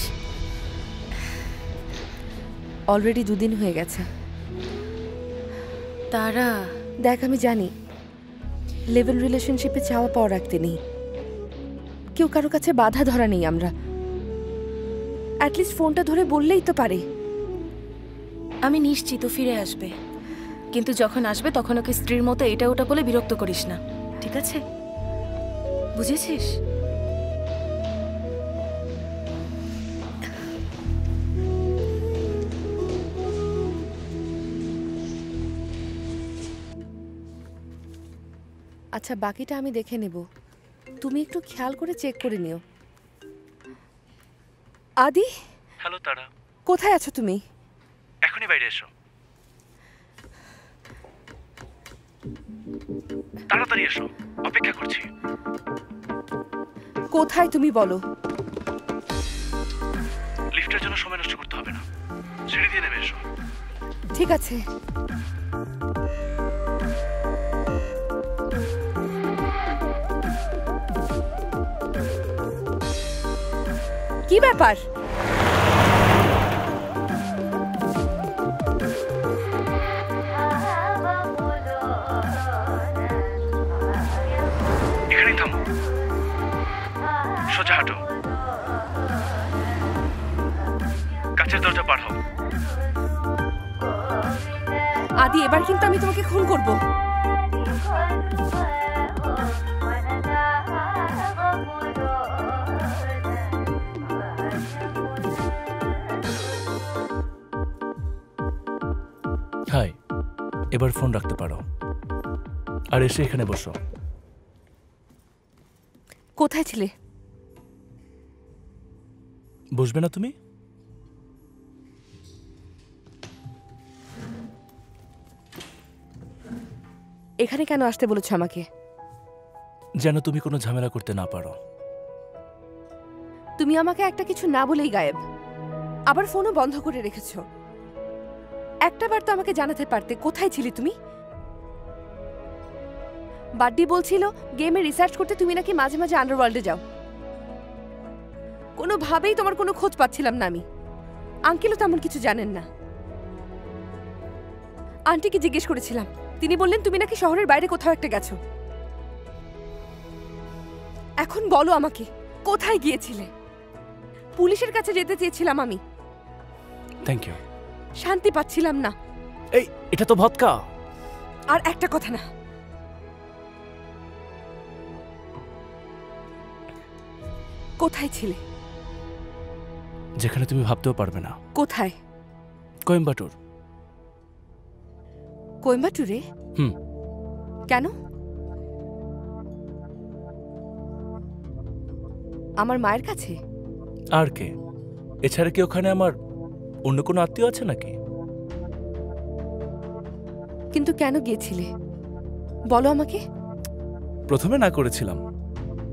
অলরেডি 2 দিন হয়ে গেছে। তারা দেখ, আমি জানি লিভ ইন রিলেশনশিপে চাওয়া পাওয়া রাখতে নেই, কেউ কারো কাছে বাধা ধরা নেই। আমরা অ্যাটলিস্ট ফোনটা ধরে বললেই তো পারে। আমি নিশ্চিত ফিরে আসবে, কিন্তু যখন আসবে তখন ওকে স্ত্রীর মতো এটা ওটা বলে বিরক্ত করিস না, ঠিক আছে? বুঝেছিস? আচ্ছা, বাকিটা আমি দেখে নেব, তুমি একটু খেয়াল করে চেক করে নিও। আদি। হ্যালো তারা, কোথায় আছো তুমি? এখনই বাইরে এসো। তাড়াতাড়ি এসো, অপেক্ষা করছি। কোথায় তুমি বলো? লিফটের জন্য সময় নষ্ট করতে হবে না, সিঁড়ি দিয়ে নেমে এসো। ঠিক আছে। কি ব্যাপার? এখানেই থামো, সোজা হাঁটো, কাছের দরজা পার হও। আদি, এবার কিন্তু আমি তোমাকে খুন করব। হাই, এবার ফোন রাখতে পারো আর এসে এখানে বসো। কোথায় ছিলে? বসবে না তুমি? এখানে কেন আসতে বলেছো আমাকে? যেন তুমি কোনো ঝামেলা করতে না পারো। তুমি আমাকে একটা কিছু না বলেই গায়েব, আবার ফোনও বন্ধ করে রেখেছো। একটাবার তো আমাকে জানাতে পারতে, কোথায় ছিলে তুমি? বাড্ডি বলছিল গেমে রিসার্চ করতে তুমি নাকি মাঝে মাঝে আন্ডারওয়ার্ল্ডে যাও। কোনোভাবেই তোমার কোনো খোঁজ পাচ্ছিলাম না আমি। আঙ্কেলও তেমন কিছু জানেন না। আন্টিকে জিজ্ঞেস করেছিলাম, তিনি বললেন তুমি নাকি শহরের বাইরে কোথাও একটা গেছো। এখন বলো আমাকে, কোথায় গিয়েছিলে? পুলিশের কাছে যেতে চেয়েছিলাম আমি। Thank you. শান্তি পাচ্ছিলাম না। এই, এটা তো ভদকা। আর একটা কথা না, কোথায় ছিলে? যেখানে তুমি ভাবতেও পারবে না। কোথায়? কোয়েম্বাটুর। কোয়েম্বাটুরে? কেন? আমার মায়ের কাছে? আর কে? এছাড়া কি ওখানে আমার অন্য কোনো আত্মীয় আছে নাকি? কিন্তু কেন গিয়েছিলে বলো আমাকে। প্রথমে না করেছিলাম,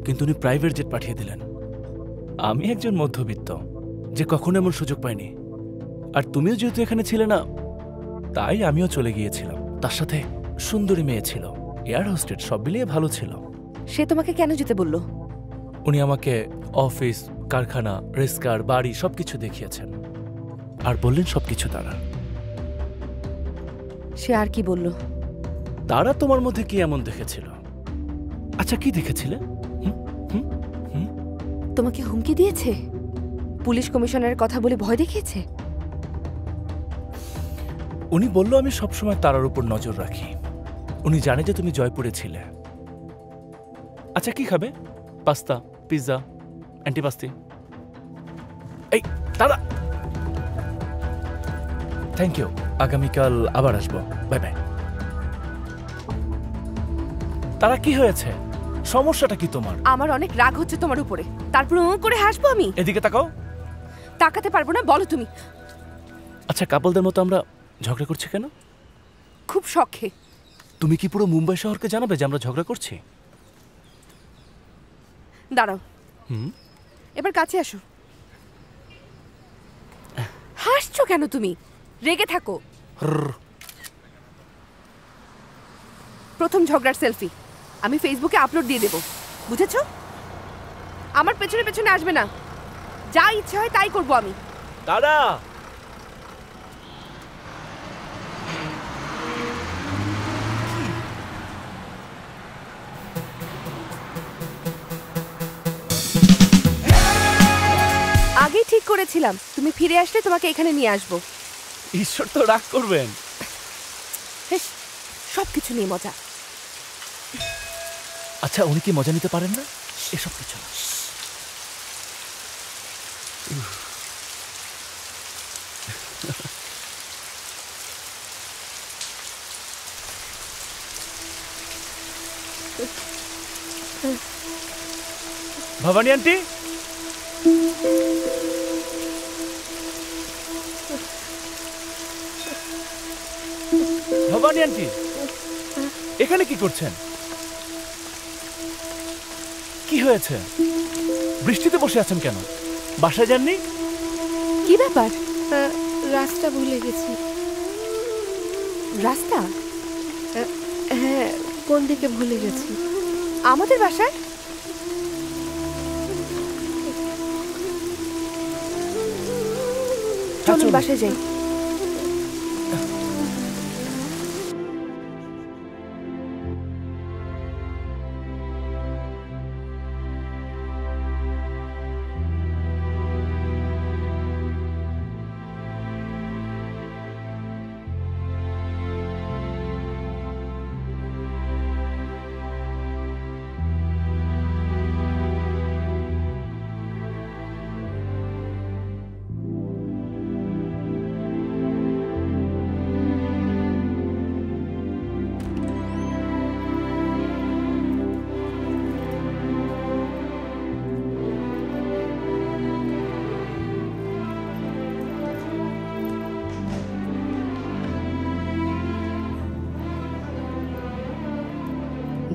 কিন্তু উনি প্রাইভেট জেট পাঠিয়ে দিলেন। আমি একজন মধ্যবিত্ত যে কখনো এমন সুযোগ পাইনি। আর তুমিও যেহেতু এখানে ছিলে না, তাই আমিও চলে গিয়েছিলাম। তার সাথে সুন্দরী মেয়ে ছিল, এয়ার হোস্টেস, সব মিলিয়ে ভালো ছিল। সে তোমাকে কেন যেতে বলল? উনি আমাকে অফিস, কারখানা, রেস্কার, বাড়ি সবকিছু দেখিয়েছেন আর বললেন সবকিছু তারা। সে আর কি বলল? তারা তোমার মধ্যে কি এমন দেখেছিল? আচ্ছা, কি দেখেছিলে? তোমাকে হুমকি দিয়েছে? পুলিশ কমিশনারের কথা বলে ভয় দেখিয়েছে? উনি বলল আমি সবসময় তারার উপর নজর রাখি। উনি জানে যে তুমি জয়পুরে ছিলে। আচ্ছা, কি খাবে? Pasta, pizza, antipasti? এই তারা, থ্যাংক ইউ। আগামীকাল আবার আসবো। Bye bye. তারা, কি হয়েছে? সমস্যাটা কি তোমার? আমার অনেক রাগ হচ্ছে তোমার উপরে, তারপর করে হাসবো আমি? এদিকে তাকাও। তাকাতে পারবো না, বলো তুমি। আচ্ছা, কাপলদের মতো আমরা ঝগড়া করছি কেন? খুব শখে। তুমি কি পুরো মুম্বাই শহরকে জানাবে যে আমরা ঝগড়া করছি? দাঁড়াও, এবার কাছে আসো। হাসছো কেন তুমি? রেগে থাকো। প্রথম ঝগড়ার সেলফি আমি ফেসবুকে আপলোড দিয়ে দেব, বুঝেছো? আমার পেছনে পেছনে আসবে না। যা ইচ্ছে হয় তাই করব আমি। দাদা আগেই ঠিক করেছিলাম তুমি ফিরে আসলে তোমাকে এখানে নিয়ে আসবো। ঈশ্বর তো রাগ করবেন। সবকিছু নিয়ে মজা। আচ্ছা উনি কি মজা নিতে পারেন না এসব কিছু? ভবানী আন্টি, ভবানী আন্টি এখানে কি করছেন? কি হয়েছে? বৃষ্টিতে বসে আছেন কেন? বাসায় যাননি? কি ব্যাপার? রাস্তা ভুলে গেছি। রাস্তা? হ্যাঁ, কোন দিকে ভুলে গেছি? আমাদের বাসায়? চলুন বাসায় যাই।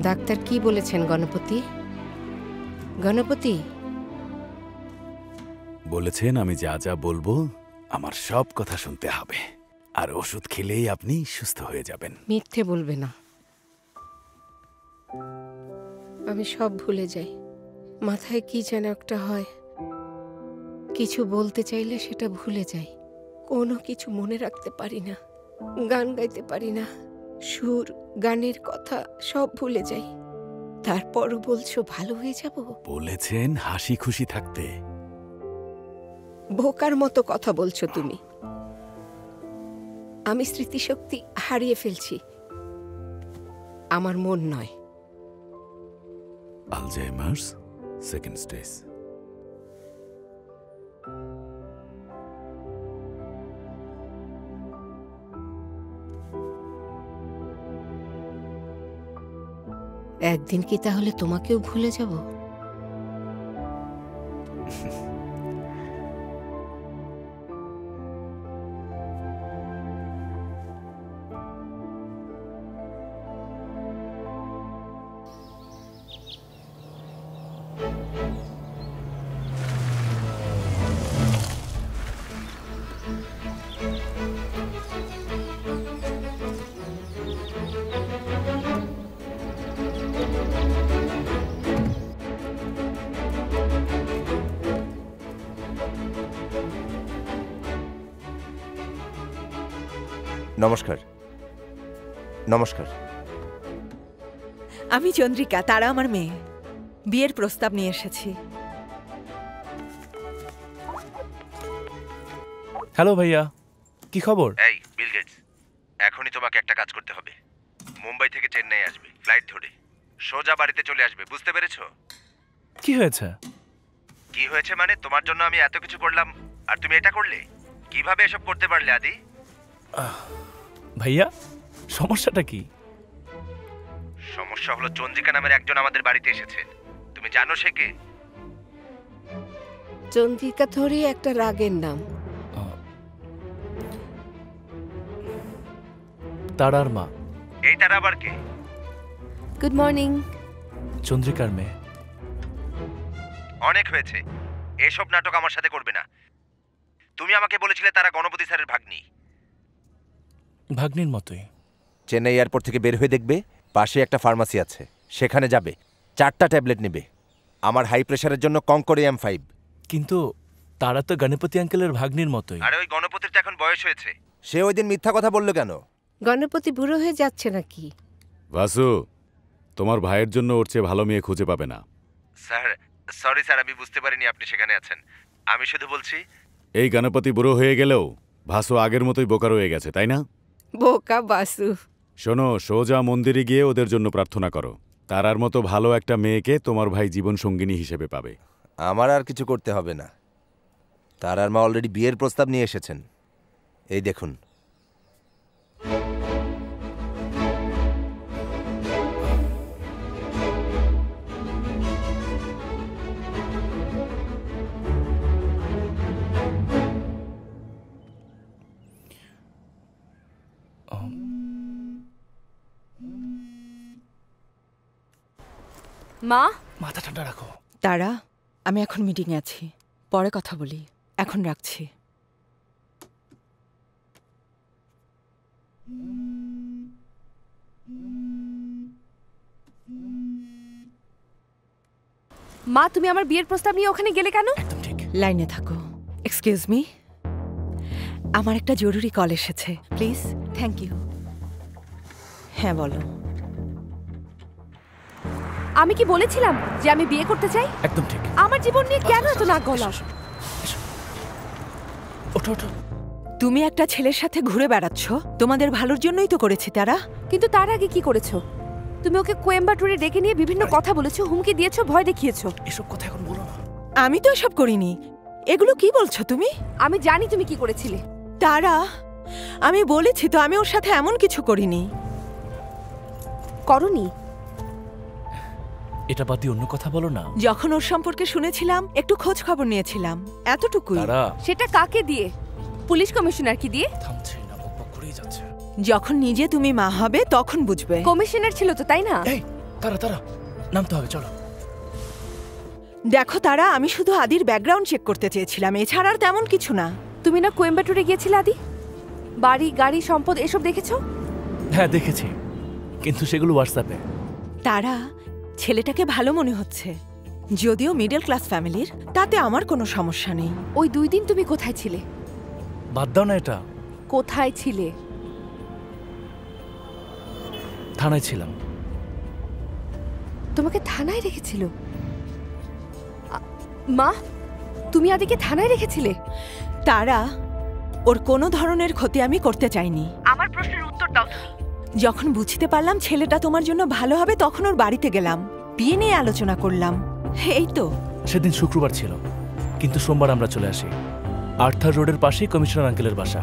ডাক্তার কি বলেছেন গণপতি? গণপতি বলেছেন আমি যা যা বলবো আমার সব কথা শুনতে হবে, আর ওষুধ খেলেই আপনি সুস্থ হয়ে যাবেন। মিথ্যে বলবে না। আমি সব ভুলে যাই, মাথায় কি যেন একটা হয়, কিছু বলতে চাইলে সেটা ভুলে যাই, কোনো কিছু মনে রাখতে পারি না, গান গাইতে পারি না, সুর গানের কথা সব ভুলে যাই। তারপরও বলছো ভালো হয়ে যাব? বলেছেন হাসি খুশি থাকতে। বোকার মতো কথা বলছো তুমি। আমি স্মৃতিশক্তি হারিয়ে ফেলছি, আমার মন নয়। Alzheimer's second stage. একদিন কি তাহলে তোমাকেও ভুলে যাব? নমস্কার। নমস্কার। আমি চন্দ্রিকা, তারা আমার মেয়ে। বিয়ের প্রস্তাব নিয়ে এসেছি। হ্যালো ভাইয়া, কি খবর? এই বিল গেটস, এখনই তোমাকে একটা কাজ করতে হবে। মুম্বাই থেকে চেন্নাই আসবে ফ্লাইট ধরে, সোজা বাড়িতে চলে আসবে, বুঝতে পেরেছো? কি হয়েছে? কি হয়েছে মানে, তোমার জন্য আমি এত কিছু করলাম আর তুমি এটা করলে? কিভাবে এসব করতে পারলে আদি? ভাইয়া সমস্যাটা কি? সমস্যা হলো চন্দ্রিকা নামের একজন আমাদের বাড়িতে এসেছেন। তুমি জানো সে কে? চন্দ্রিকা ধরে একটা রাগের নাম। তারার মা। এই তারা আবার কে? Good morning. চন্দ্রিকার মেয়ে। অনেক হয়েছে, এসব নাটক আমার সাথে করবে না। তুমি আমাকে বলেছিলে তারা গণপতি স্যারের ভাগ্নি। ভাগ্নির মতোই। চেন্নাই এয়ারপোর্ট থেকে বের হয়ে দেখবে পাশে একটা ফার্মাসি আছে, সেখানে যাবে, 4টা ট্যাবলেট নেবে। আমার হাই প্রেশারের জন্য কঙ্কর AM5। কিন্তু তারা তো গণপতি আঙ্কেলের ভাগ্নির মতোই। আরে ওই গণপতির তো এখন বয়স হয়েছে, সে ওই দিন মিথ্যা কথা বললো কেন? গণপতি বুড়ো হয়ে যাচ্ছে নাকি? বাসু, তোমার ভাইয়ের জন্য ওর চেয়ে ভালো মেয়ে খুঁজে পাবে না। স্যার সরি স্যার, আমি বুঝতে পারিনি আপনি সেখানে আছেন। আমি শুধু বলছি এই গণপতি বুড়ো হয়ে গেলেও ভাসু আগের মতোই বোকা রয়ে গেছে, তাই না? বোকা বাসু। শোনো, সোজা মন্দিরে গিয়ে ওদের জন্য প্রার্থনা করো। তারার মতো ভালো একটা মেয়েকে তোমার ভাই জীবন সঙ্গিনী হিসেবে পাবে। আমার আর কিছু করতে হবে না, তারার মা অলরেডি বিয়ের প্রস্তাব নিয়ে এসেছেন। এই দেখুন। মা, মাথা ঠান্ডা রাখো। তারা, আমি এখন মিটিংয়ে আছি, পরে কথা বলি, এখন রাখছি। মা, তুমি আমার বিয়ের প্রস্তাব নিয়ে ওখানে গেলে কেন? লাইনে থাকো। এক্সকিউজ মি, আমার একটা জরুরি কল এসেছে, প্লিজ। Thank you. হ্যাঁ বলো। আমি কি বলেছিলাম যে আমি বিয়ে করতে চাই? একদম ঠিক। আমার জীবন নিয়ে কেন এত নাক গলাও? ওঠো ওঠো। তুমি একটা ছেলের সাথে ঘুরে বেড়াচ্ছ, তোমাদের ভালোর জন্যই তো করেছি তারা। কিন্তু তার আগে কি করেছো? তুমি ওকে কোয়েম্বাটুরে ডেকে নিয়ে বিভিন্ন কথা বলেছো, হুমকি দিয়েছো, ভয় দেখিয়েছো। এসব কথা এখন বলো না। আমি তো এসব করিনি। এগুলো কি বলছো তুমি? আমি জানি তুমি কি করেছিলে। তারা, আমি বলেছি তো আমি ওর সাথে এমন কিছু করিনি। করনি? এটা বাদ দিয়ে অন্য কথা বলো না। যখন ওর সম্পর্কে শুনেছিলাম একটু খোঁজ খবর নিয়েছিলাম, এতটুকুই। সেটা কাকে দিয়ে? পুলিশ কমিশনার কি দিয়ে? থামছে না, বকবক করেই যাচ্ছে। যখন নিজে তুমি মা হবে তখন বুঝবে। কমিশনার ছিল তো, তাই না? এই তারা তারা নামতে হবে, চলো। দেখো তারা, আমি শুধু আদির ব্যাকগ্রাউন্ড চেক করতে চেয়েছিলাম, এছাড়া আর তেমন কিছু না। তুমি না কোয়েম্বাটুরে গিয়েছিলে আদি? বাড়ি, গাড়ি, সম্পদ এসব দেখেছো? হ্যাঁ দেখেছি, কিন্তু সেগুলো হোয়াটসঅ্যাপে। তারা, ছেলেটাকে ভালো মনে হচ্ছে, যদিও মিডল ক্লাস ফ্যামিলির, তাতে আমার কোনো সমস্যা নেই। ওই 2 দিন তুমি কোথায় ছিলে? বাদ দাও না এটা। কোথায় ছিলে? থানায় ছিলাম। তোমাকে থানায় রেখেছিল? মা, তুমি আদিকে থানায় রেখেছিলে? তারা, ওর কোনো ধরনের ক্ষতি আমি করতে চাইনি। আমার প্রশ্নের উত্তর দাও তুমি। যখন বুঝতে পারলাম ছেলেটা তোমার জন্য ভালো হবে, তখন ওর বাড়িতে গেলাম, বিয়ে নিয়ে আলোচনা করলাম। এই তো। সেদিন শুক্রবার ছিল, কিন্তু সোমবার আমরা চলে আসি। আর্থার রোডের পাশেই কমিশনার আঙ্কেলের বাসা।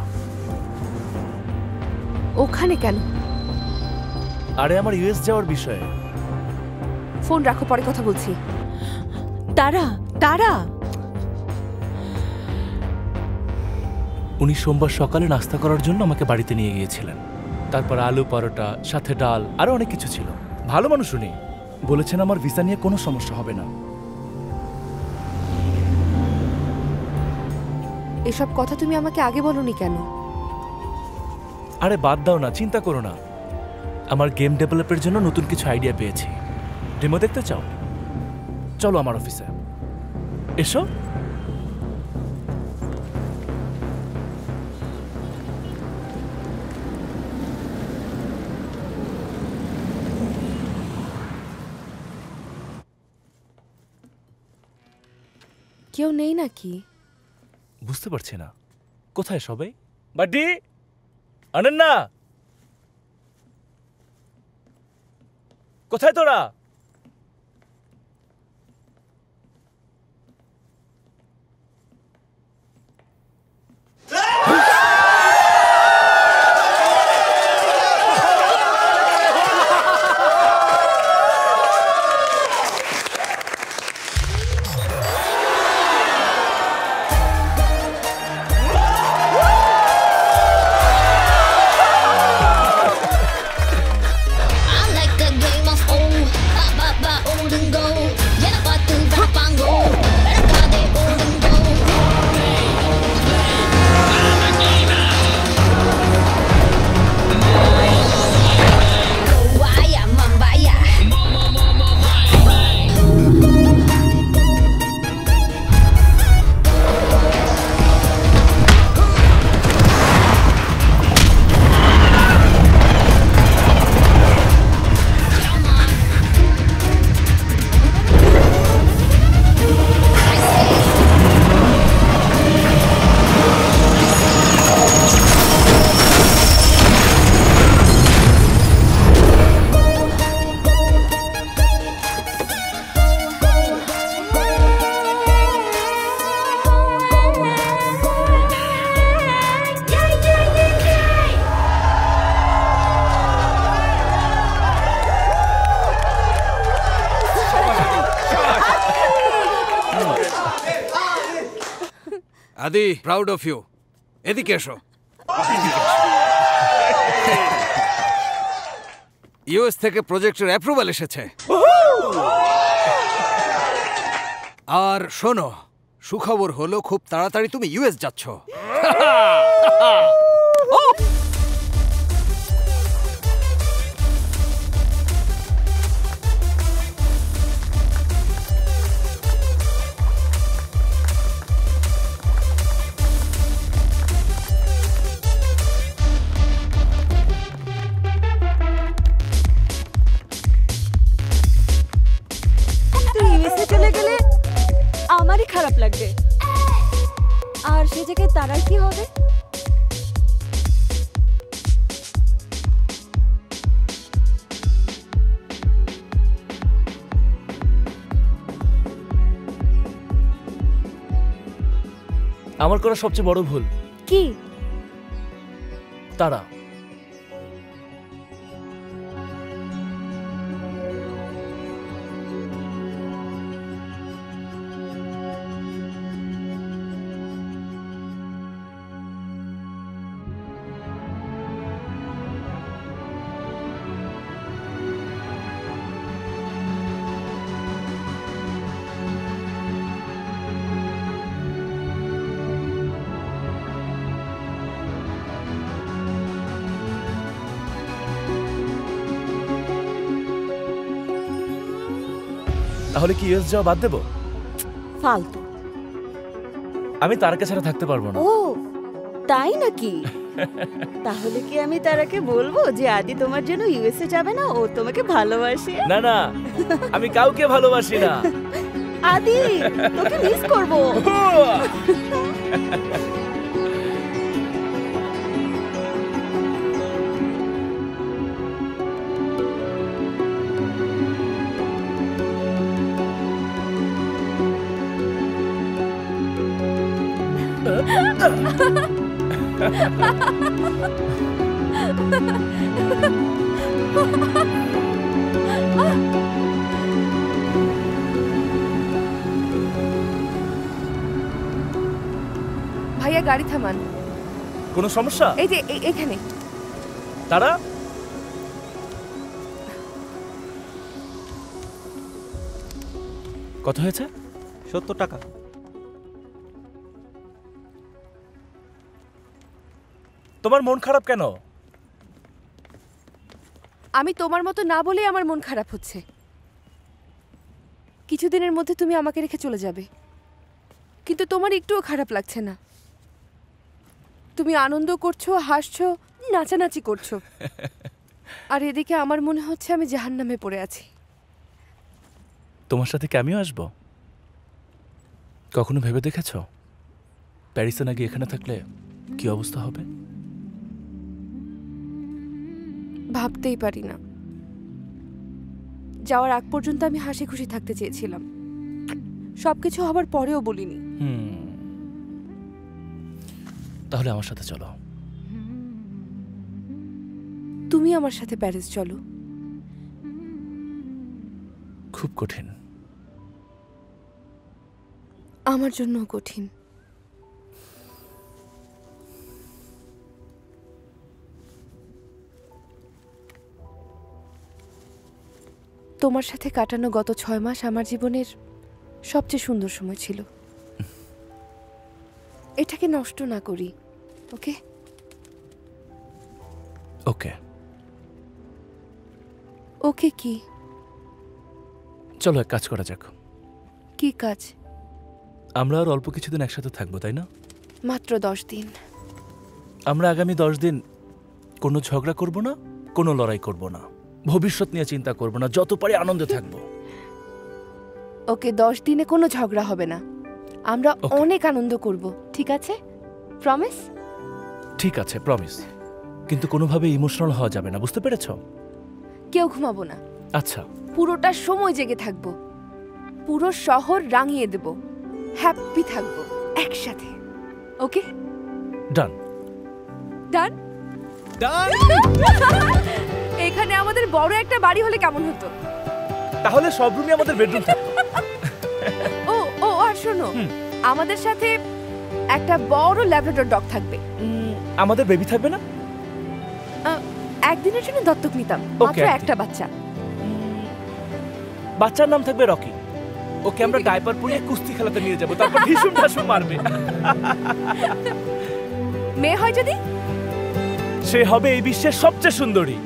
ওখানে কেন? আরে আমার ইউএস যাওয়ার বিষয়ে। ফোন রাখো, পরে কথা বলছি। তারা, তারা, উনি সোমবার সকালে নাস্তা করার জন্য আমাকে বাড়িতে নিয়ে গিয়েছিলেন। তারপর আলু পরোটা, সাথে ডাল, আরো অনেক কিছু ছিল। ভালো মানুষ উনি। বলেছেন আমার ভিসা নিয়ে কোনো সমস্যা হবে না। এসব কথা তুমি আমাকে আগে বলনি কেন? আরে বাদ দাও না, চিন্তা করো না। আমার গেম ডেভেলপের জন্য নতুন কিছু আইডিয়া পেয়েছি। ডেমো দেখতে চাও? চলো আমার অফিসে, এসো। কেউ নেই নাকি? বুঝতে পারছি না, কোথায় সবাই? বাড্ডি, আনেন না, কোথায় তোরা? I like a game of oh, আদি, প্রাউড অফ ইউ। এদিকে এসো। ইউএস থেকে প্রজেক্টের অ্যাপ্রুভাল এসেছে। আর শোনো, সুখবর হলো খুব তাড়াতাড়ি তুমি ইউএস যাচ্ছ। তুই ইউএসএ চলে গেলে আমারই খারাপ লাগবে। আর সে জায়গায় তারার কি হবে? আমার করা সবচেয়ে বড় ভুল কি? তারা তাহলে কি ইউএস যাওয়া বাদ দেবো? ফালতু। আমি তারাকে ছাড়া থাকতে পারবো না। ও তাই নাকি? তাহলে কি আমি তারাকে বলবো যে আদি তোমার জন্য ইউএসএ যাবে না, ও তোমাকে ভালোবাসে? না না, আমি কাউকে ভালোবাসি না। আদি, তোকে মিস করব। ভাইয়া গাড়ি থামান। কোনো সমস্যা? এই যে এখানে। তারা কত হয়েছে? 70 টাকা। তোমার মন খারাপ কেন? আমি তোমার মতো না বলেই আমার মন খারাপ হচ্ছে। কিছুদিনের মধ্যে তুমি আমাকে রেখে চলে যাবে, কিন্তু তোমার একটুও খারাপ লাগছে না। তুমি আনন্দ করছো, হাসছো, নাচানাচি করছো, আর এদিকে আমার মনে হচ্ছে আমি জাহান্নামে পড়ে আছি। তোমার সাথে কি আমিও আসবো? কখনো ভেবে দেখেছো প্যারিসে না গিয়ে এখানে থাকলে কি অবস্থা হবে? ভাবতেই পারি না। যাওয়ার আগ পর্যন্ত আমি হাসি খুশি থাকতে চেয়েছিলাম, সবকিছু হবার পরেও বলিনি। তাহলে আমার সাথে চলো। তুমি আমার সাথে প্যারিস চলো। খুব কঠিন। আমার জন্য কঠিন। তোমার সাথে কাটানো গত 6 মাস আমার জীবনের সবচেয়ে সুন্দর সময় ছিল। এটাকে নষ্ট না করি, ওকে? ওকে। ওকে কি? চলো এক কাজ করা যাক। কি কাজ? আমরা আর অল্প কিছুদিন একসাথে থাকবো, তাই না? মাত্র 10 দিন। আমরা আগামী 10 দিন কোনো ঝগড়া করব না, কোনো লড়াই করব না, ভবিষ্যৎ নিয়ে চিন্তা করব না, যত পারি আনন্দে থাকবো। ওকে, 10 দিনে কোনো ঝগড়া হবে না, আমরা অনেক আনন্দ করব, ঠিক আছে? প্রমিস? ঠিক আছে, প্রমিস। কিন্তু কোনোভাবে ইমোশনাল হওয়া যাবে না, বুঝতে পেরেছো? কেউ ঘুমাবো না। আচ্ছা। পুরোটা সময় জেগে থাকবো, পুরো শহর রাঙিয়ে দেব, হ্যাপি থাকবো একসাথে, ওকে? ডান। ডান? ডান। এখানে আমাদের বড় একটা বাড়ি হলে কেমন হতো? তাহলে সব রুমই আমাদের বেডরুম থাকতো। ও ও, আর শোনো, আমাদের সাথে একটা বড় ল্যাব্রাডর ডগ থাকবে। আমাদের বেবি থাকবে না? একদিনের জন্য দত্তক নিতাম, মাত্র একটা বাচ্চা। বাচ্চার নাম থাকবে রকি। ওকে আমরা ডাইপার পরিয়ে কুস্তি খেলাতে নিয়ে যাব, তারপর ঢিসুম ঢাসুম মারবে। মেয়ে হয় যদি? সে হবে এই বিশ্বের সবচেয়ে সুন্দরী,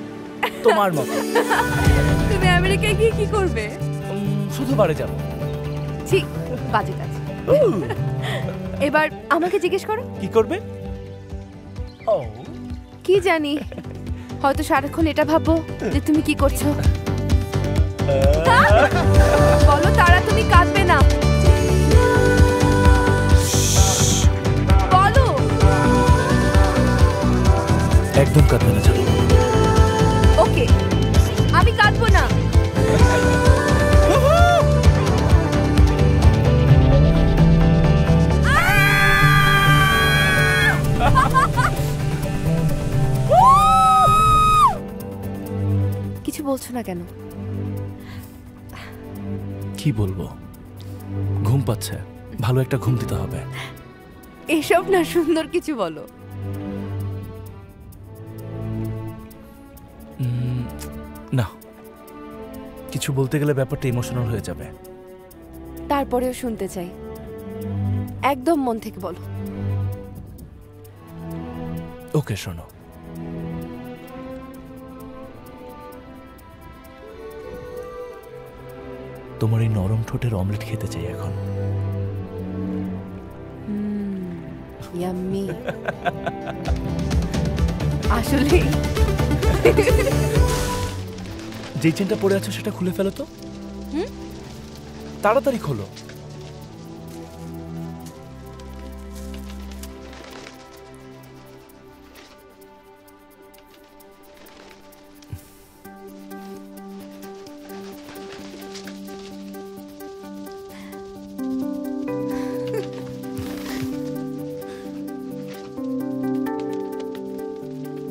তোমার মতো। তুমি আমেরিকায় গিয়ে কি করবে? শুধু বারে যাব। ঠিক বাজে কাজ। এবার আমাকে জিজ্ঞেস করো কি করবে? কি জানি, হয়তো সারাক্ষণ এটা ভাববো যে তুমি কি করছো। বলো তারা, তুমি কাঁদবে না। বলো। একদম কাঁদবে না জানো। ওকে, আমি কাঁদবো না। কিছু বলছো না কেন? কি বলবো, ঘুম পাচ্ছে, ভালো একটা ঘুম দিতে হবে। এসব না, সুন্দর কিছু বলো। না, কিছু বলতে গেলে ব্যাপারটা ইমোশনাল হয়ে যাবে। তারপরেও শুনতে চাই, একদম মন থেকে বলো। ওকে শোনো, তোমার এই নরম ঠোঁটের অমলেট খেতে চাই এখন। ইয়াম্মি। আসলে যে চেনটা পরে আছো সেটা খুলে ফেলো তো। তাড়াতাড়ি খোলো।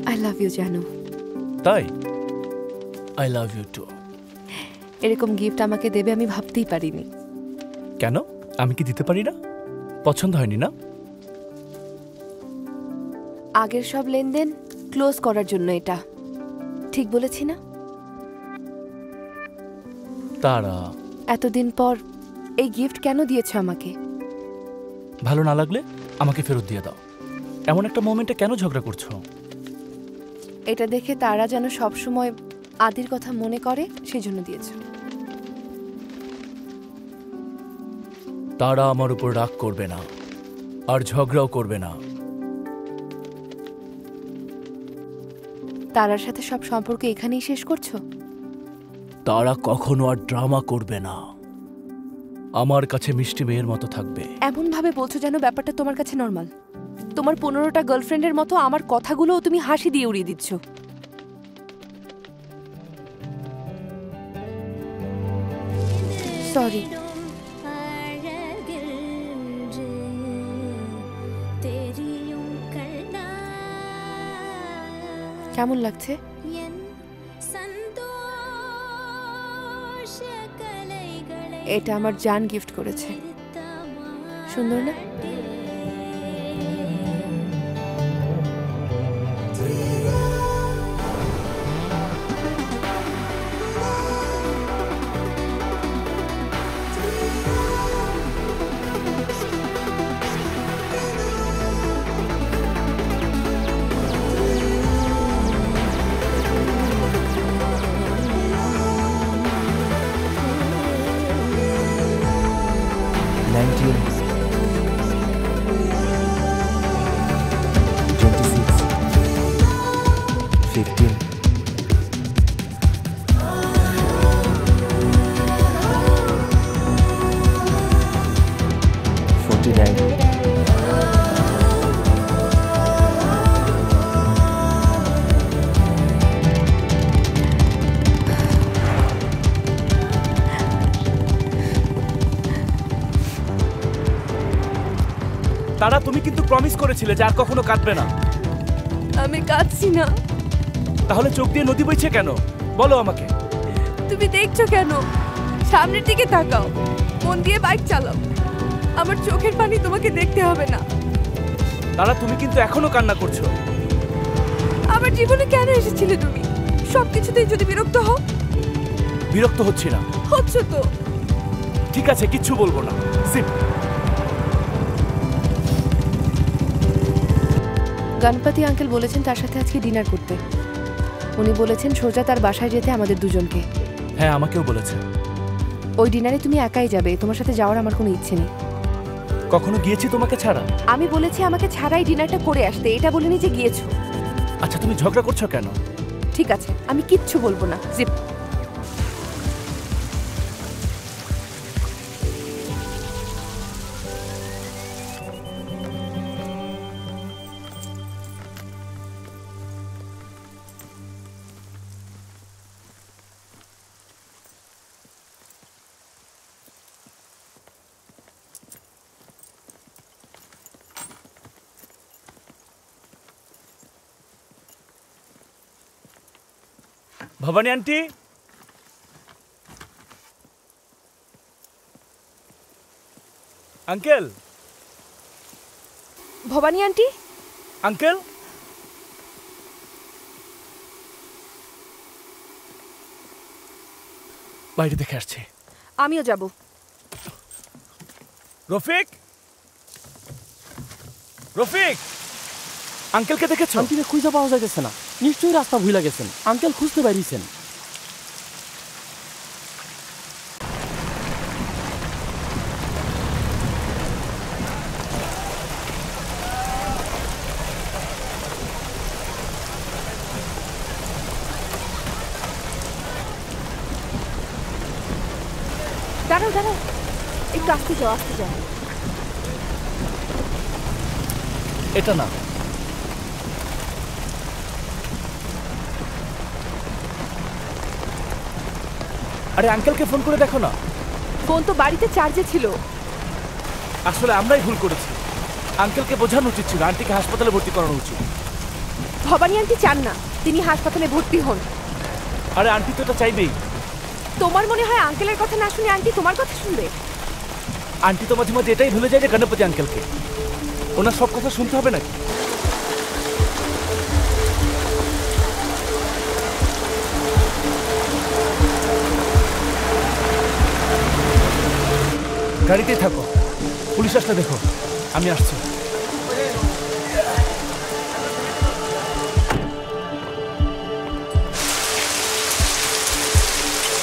আই লাভ ইউ জানু। তাই? I love you too. এরকম গিফট আমাকে দেবে আমি ভাবতেই পারিনি। কেন, আমি কি দিতে পারি না? পছন্দ হয়নি না? আগের সব লেনদেন ক্লোজ করার জন্য এটা, ঠিক বলেছি না? তারা এতদিন পর এই গিফট কেন দিয়েছো আমাকে? ভালো না লাগলে আমাকে ফেরত দিয়ে দাও। এমন একটা মোমেন্টে কেন ঝগড়া করছো? এটা দেখে তারা যেন সবসময় আদির কথা মনে করে, সেজন্য দিয়েছো। তারা আমার উপর রাগ করবে না, আর ঝগড়াও করবে না। তারার সাথে সব সম্পর্ক এখানেই শেষ করছো? তারা কখনো আর ড্রামা করবে না, আমার কাছে মিষ্টি মেয়ের মতো থাকবে। এমন ভাবে বলছো যেন ব্যাপারটা তোমার কাছে নর্মাল। তোমার 15টা গার্লফ্রেন্ডের মতো আমার কথাগুলোও তুমি হাসি দিয়ে উড়িয়ে দিচ্ছ। সরি। কেমন লাগছে? এটা আমার জান গিফট করেছে। সুন্দর না? তারা, তুমি কিন্তু প্রমিস করেছিলে যে আর কখনো কাঁদবে না। আমি কাঁদছি না। তাহলে চোখ দিয়ে নদী বইছে কেন, বলো আমাকে। তুমি দেখছো কেন? সামনের দিকে তাকাও, মন দিয়ে বাইক চালাও। আমার চোখের পানি তোমাকে দেখতে হবে না। দাদা তুমি কিন্তু এখনো কান্না করছো। আমার জীবনে কেন এসেছিলে তুমি? সবকিছুতেই যদি বিরক্ত হও। বিরক্ত হচ্ছি না। হচ্ছে তো। ঠিক আছে, কিচ্ছু বলবো না। সিট। গণপতি আঙ্কেল বলেছেন তার সাথে আজকে ডিনার করতে। উনি বলেছেন সোজা তার বাসায় যেতে আমাদের দুজনকে। হ্যাঁ, আমাকেও বলেছে। ওই ডিনারে তুমি একাই যাবে, তোমার সাথে যাওয়ার আমার কোনো ইচ্ছে নেই। কখনো গিয়েছি তোমাকে ছাড়া? আমি বলেছি আমাকে ছাড়াই ডিনারটা করে আসতে, এটা বলিনি যে গিয়েছো। আচ্ছা, তুমি ঝগড়া করছো কেন? ঠিক আছে, আমি কিচ্ছু বলবো না। Zip. Bhavani aunty, uncle. Bhavani aunty, uncle. বাইরে দেখে আসছে। আমিও যাব। রফিক, রফিক, আঙ্কেলকে দেখেছো? আন্টিকে খুঁজে পাওয়া যাইতেছে না। নিশ্চয়ই রাস্তা ভুলে গেছেন। আঙ্কেল খুঁজতে পারিছেন। দাঁড়াও দাঁড়াও, একটু আসতে যাও, আসতে যাও। এটা না, আরে আঙ্কেলকে ফোন করে দেখো না। ফোন তো বাড়িতে চার্জে ছিল। আসলে আমরাই ভুল করেছি। আঙ্কেলকে বোঝানো উচিত ছিল আন্টিকে হাসপাতালে ভর্তি করানো উচিত। ভবানী আন্টি চান না তিনি হাসপাতালে ভর্তি হন। আরে আন্টি তো এটা চাইবেই। তোমার মনে হয় আঙ্কেলের কথা না শুনে আন্টি তোমার কথা শুনবে? আন্টি তো মাঝে মাঝে এটাই ভুলে যায় যে গণপতি আঙ্কেলকে ওনার সব কথা শুনতে হবে নাকি? গাড়িতেই থাকো, পুলিশ আসলে দেখো। আমি আসছি।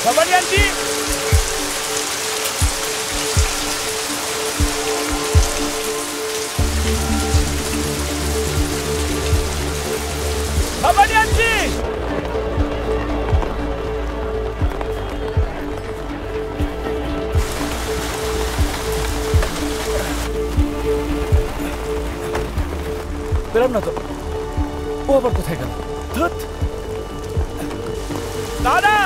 ভবানী আন্টি, ভবানী আন্টি, পেলাম না তো। ও আবার কোথায় গেল? ধুৎ। দাদা,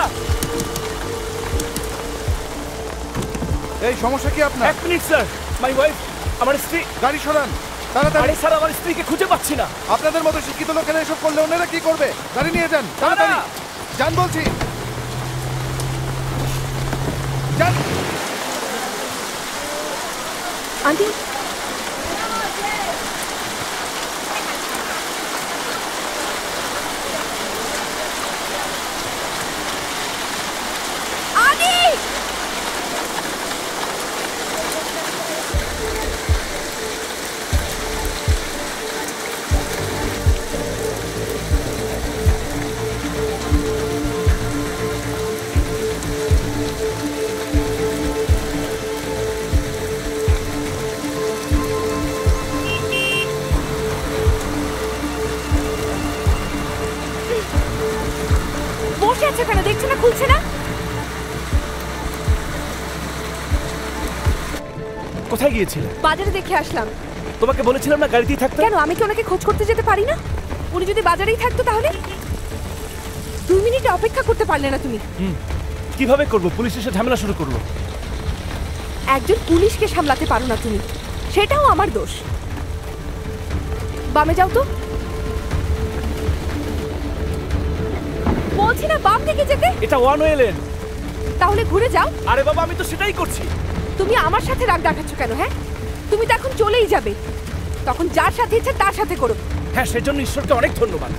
এই সমস্যা কি আপনার? এক মিনিট স্যার, মাই ওয়াইফ, আমার স্ত্রী। গাড়ি সরান তাড়াতাড়ি। আরে স্যার, আমার স্ত্রীকে খুঁজে পাচ্ছি না। আপনাদের মতো শিক্ষিত লোকেরা এসব করলে অন্যরা কি করবে? গাড়ি নিয়ে যান তাড়াতাড়ি, যান বলছি, যান। আন্টি, বসে আছে কেন? দেখছে না খুলছে না? কোথায় গিয়েছিলে? বাজারে দেখে আসলাম। তোমাকে বলেছিলাম না গাড়িতেই থাকতে। কেন, আমি কি ওনাকে খোঁজ করতে যেতে পারি না? উনি যদি বাজারেই থাকতো তাহলে? 2 মিনিট অপেক্ষা করতে পারলে না তুমি? কিভাবে করবো? পুলিশ এসে ঝামেলা শুরু করলো। একজন পুলিশকে সামলাতে পারো না তুমি, সেটাও আমার দোষ। বামে যাও তো। বলছি না বাম দিকে যেতে। এটা ওয়ান ওয়ে লেন। তাহলে ঘুরে যাও। আরে বাবা, আমি তো সেটাই করছি। তুমি আমার সাথে রাগ দেখাচ্ছ কেন? হ্যাঁ, তুমি তো এখন চলেই যাবে। তখন যার সাথে ইচ্ছে তার সাথে করো। হ্যাঁ, সেজন্য ঈশ্বরকে অনেক ধন্যবাদ।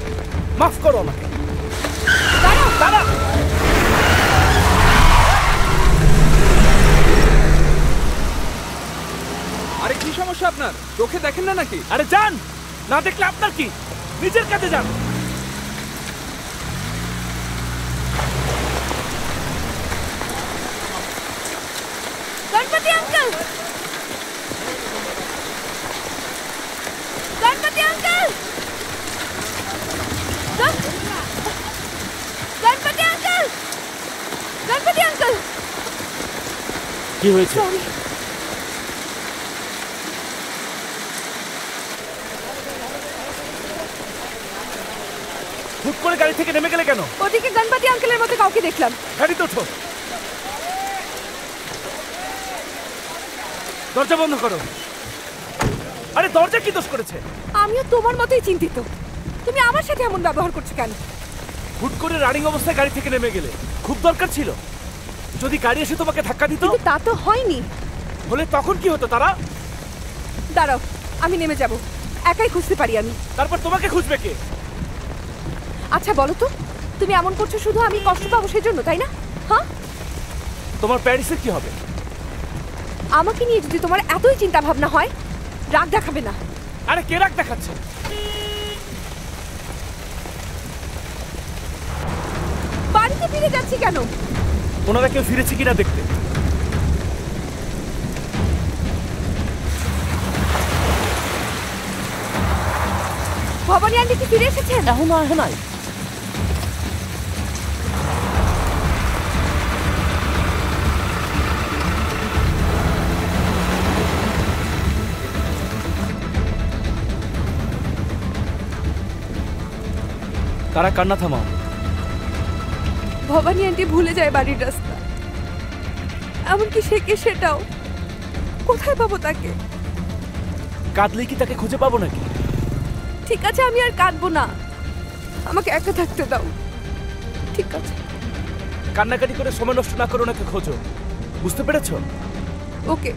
মাফ করো আমাকে। দাঁড়াও দাঁড়াও। আরে কি সমস্যা আপনার? চোখে দেখেন না নাকি? আরে যান, না দেখলে আপনার কি? নিজের কাছে যান। Ganpati uncle, Ganpati uncle, Ganpati uncle, Ganpati uncle. কি হয়েছে? হুট করে গাড়ি থেকে নেমে গেলে কেন? ওদিকে গণপতি আঙ্কেলের মতো কাউকে দেখলাম। গাড়িতে ওঠো। দরজা বন্ধ করো। আরে দরজা কি দোষ করেছে? আমিও তোমার মতোই চিন্তিত। তুমি আমার সাথে এমন ব্যবহার করছো কেন? হুট করে রানিং অবস্থায় গাড়ি থেকে নেমে গেলে খুব দরকার ছিল। যদি গাড়ি এসে তোমাকে ধাক্কা দিত। কিন্তু তা তো হয়নি। হলে তখন কি হতো? তারা দাঁড়াও, আমি নেমে যাব। একাই খুঁজতে পারি আমি। তারপর তোমাকে খুঁজবে কে? আচ্ছা বলো তো, তুমি এমন করছো শুধু আমি কষ্ট পাবো সেজন্য, তাই না? হ্যাঁ, তোমার প্যারিসের কি হবে? আমাকে নিয়ে যদি তোমার এতই চিন্তা ভাবনা হয়, রাগ দেখাবে না। আরে কে রাগ দেখাচ্ছে? বাড়িতে ফিরে যাচ্ছি কেন? ওনারা কেউ ফিরেছে কিনা দেখতে। ভবানী আন্টি কি ফিরে এসেছেন? এখনো আসে নাই। তারা কান্না থামাও। ভবানী আন্টি ভুলে যায় বাড়ির রাস্তা, এমনকি শেখে সেটাও। কোথায় পাবো তাকে? কাঁদলে কি তাকে খুঁজে পাবো নাকি? ঠিক আছে, আমি আর কাঁদবো না। আমাকে একা থাকতে দাও। ঠিক আছে। কান্নাকাটি করে সময় নষ্ট না করো, নাকি খোঁজো। বুঝতে পেরেছো? ওকে।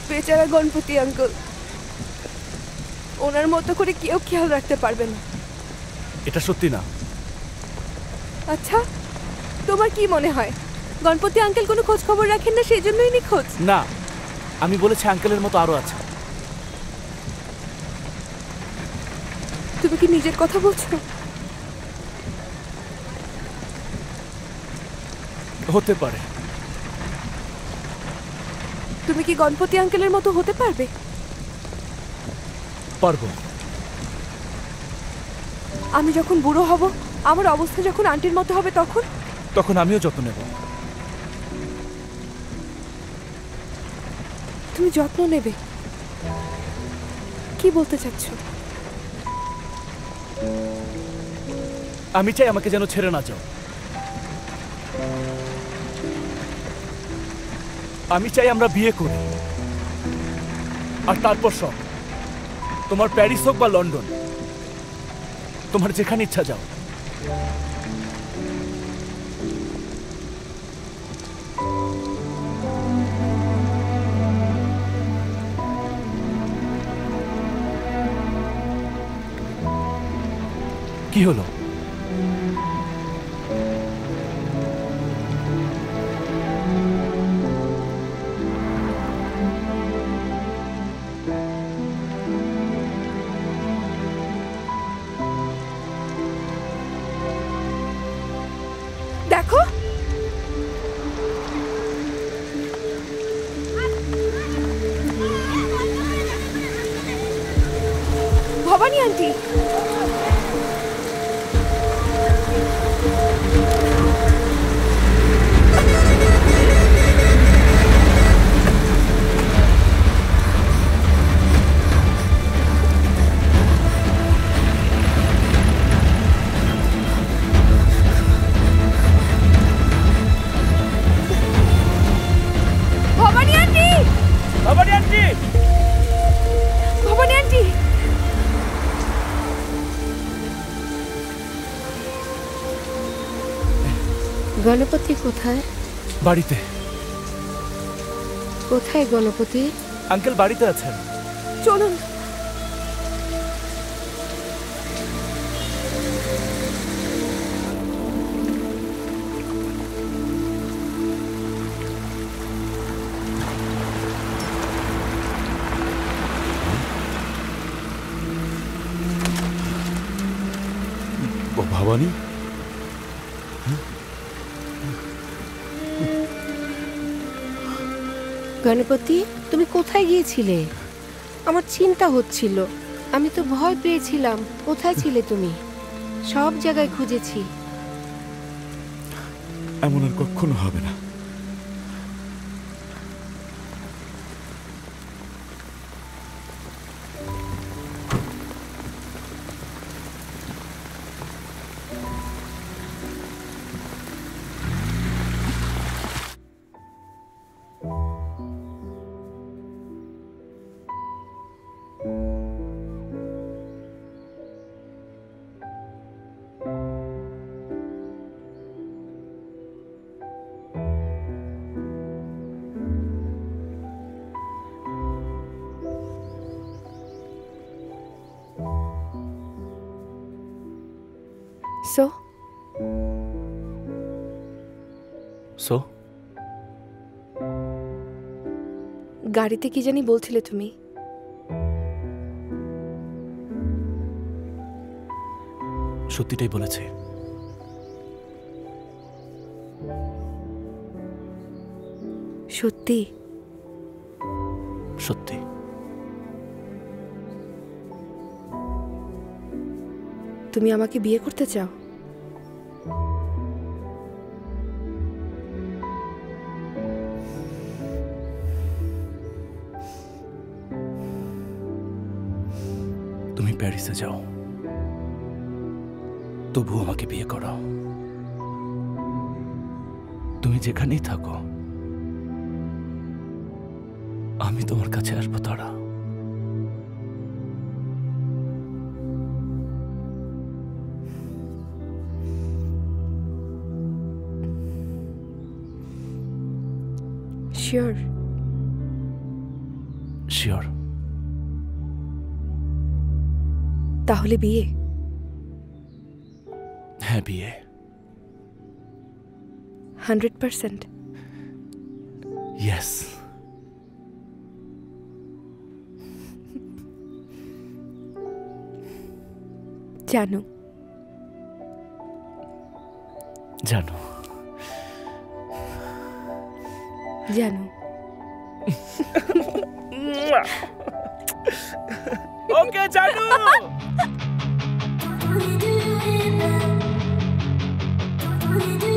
বেচারা গণপতি আঙ্কেল, ওনার মতো করে কেউ খেয়াল রাখতে পারবে না। এটা সত্যি না। আচ্ছা, তোমার কি মনে হয় গণপতি আঙ্কেল কোনো খোঁজ খবর রাখেন না, সেই জন্যই নিখোঁজ? না, আমি বলেছি আঙ্কেলের মতো আরো আছে। তুমি কি নিজের কথা বলছো? হতে পারে। তুমি কি গণপতি আঙ্কেলের মতো হতে পারবে? পারবো। আমি যখন বুড়ো হব, আমার অবস্থা যখন আন্টির মতো হবে, তখন তখন আমিও যত্ন নেব। তুমি যত্ন নেবে? কি বলতে চাচ্ছ? আমি চাই আমাকে যেন ছেড়ে না যাও। আমি চাই আমরা বিয়ে করি, আর তারপর সব, তোমার প্যারিস হোক বা লন্ডন, তোমার যেখানে ইচ্ছা যাও। কি হলো? দেখো, ভবানী আন্টি। ভবানী আন্টি! গণপতি কোথায়? বাড়িতে। কোথায় গণপতি? আঙ্কেল বাড়িতে আছেন। চলুন। ভবানী, গণপতি তুমি কোথায় গিয়েছিলে? আমার চিন্তা হচ্ছিল, আমি তো ভয় পেয়েছিলাম। কোথায় ছিলে তুমি? সব জায়গায় খুঁজেছি। এমন আর কখনো হবে না। সো গাড়িতে কি জানি বলছিলে তুমি? সত্যিটাই বলেছে। সত্যি? সত্যি। তুমি আমাকে বিয়ে করতে চাও? তুমি প্যারিসে যাও, তবু আমাকে বিয়ে করো। তুমি যেখানেই থাকো, আমি তোমার কাছে আসবো। তারা শিওর? শিওর। তাহলে বিয়ে? হ্যাঁ, বিয়ে। 100%? ইয়েস। জানো জানো জানো ওকে জানো। We do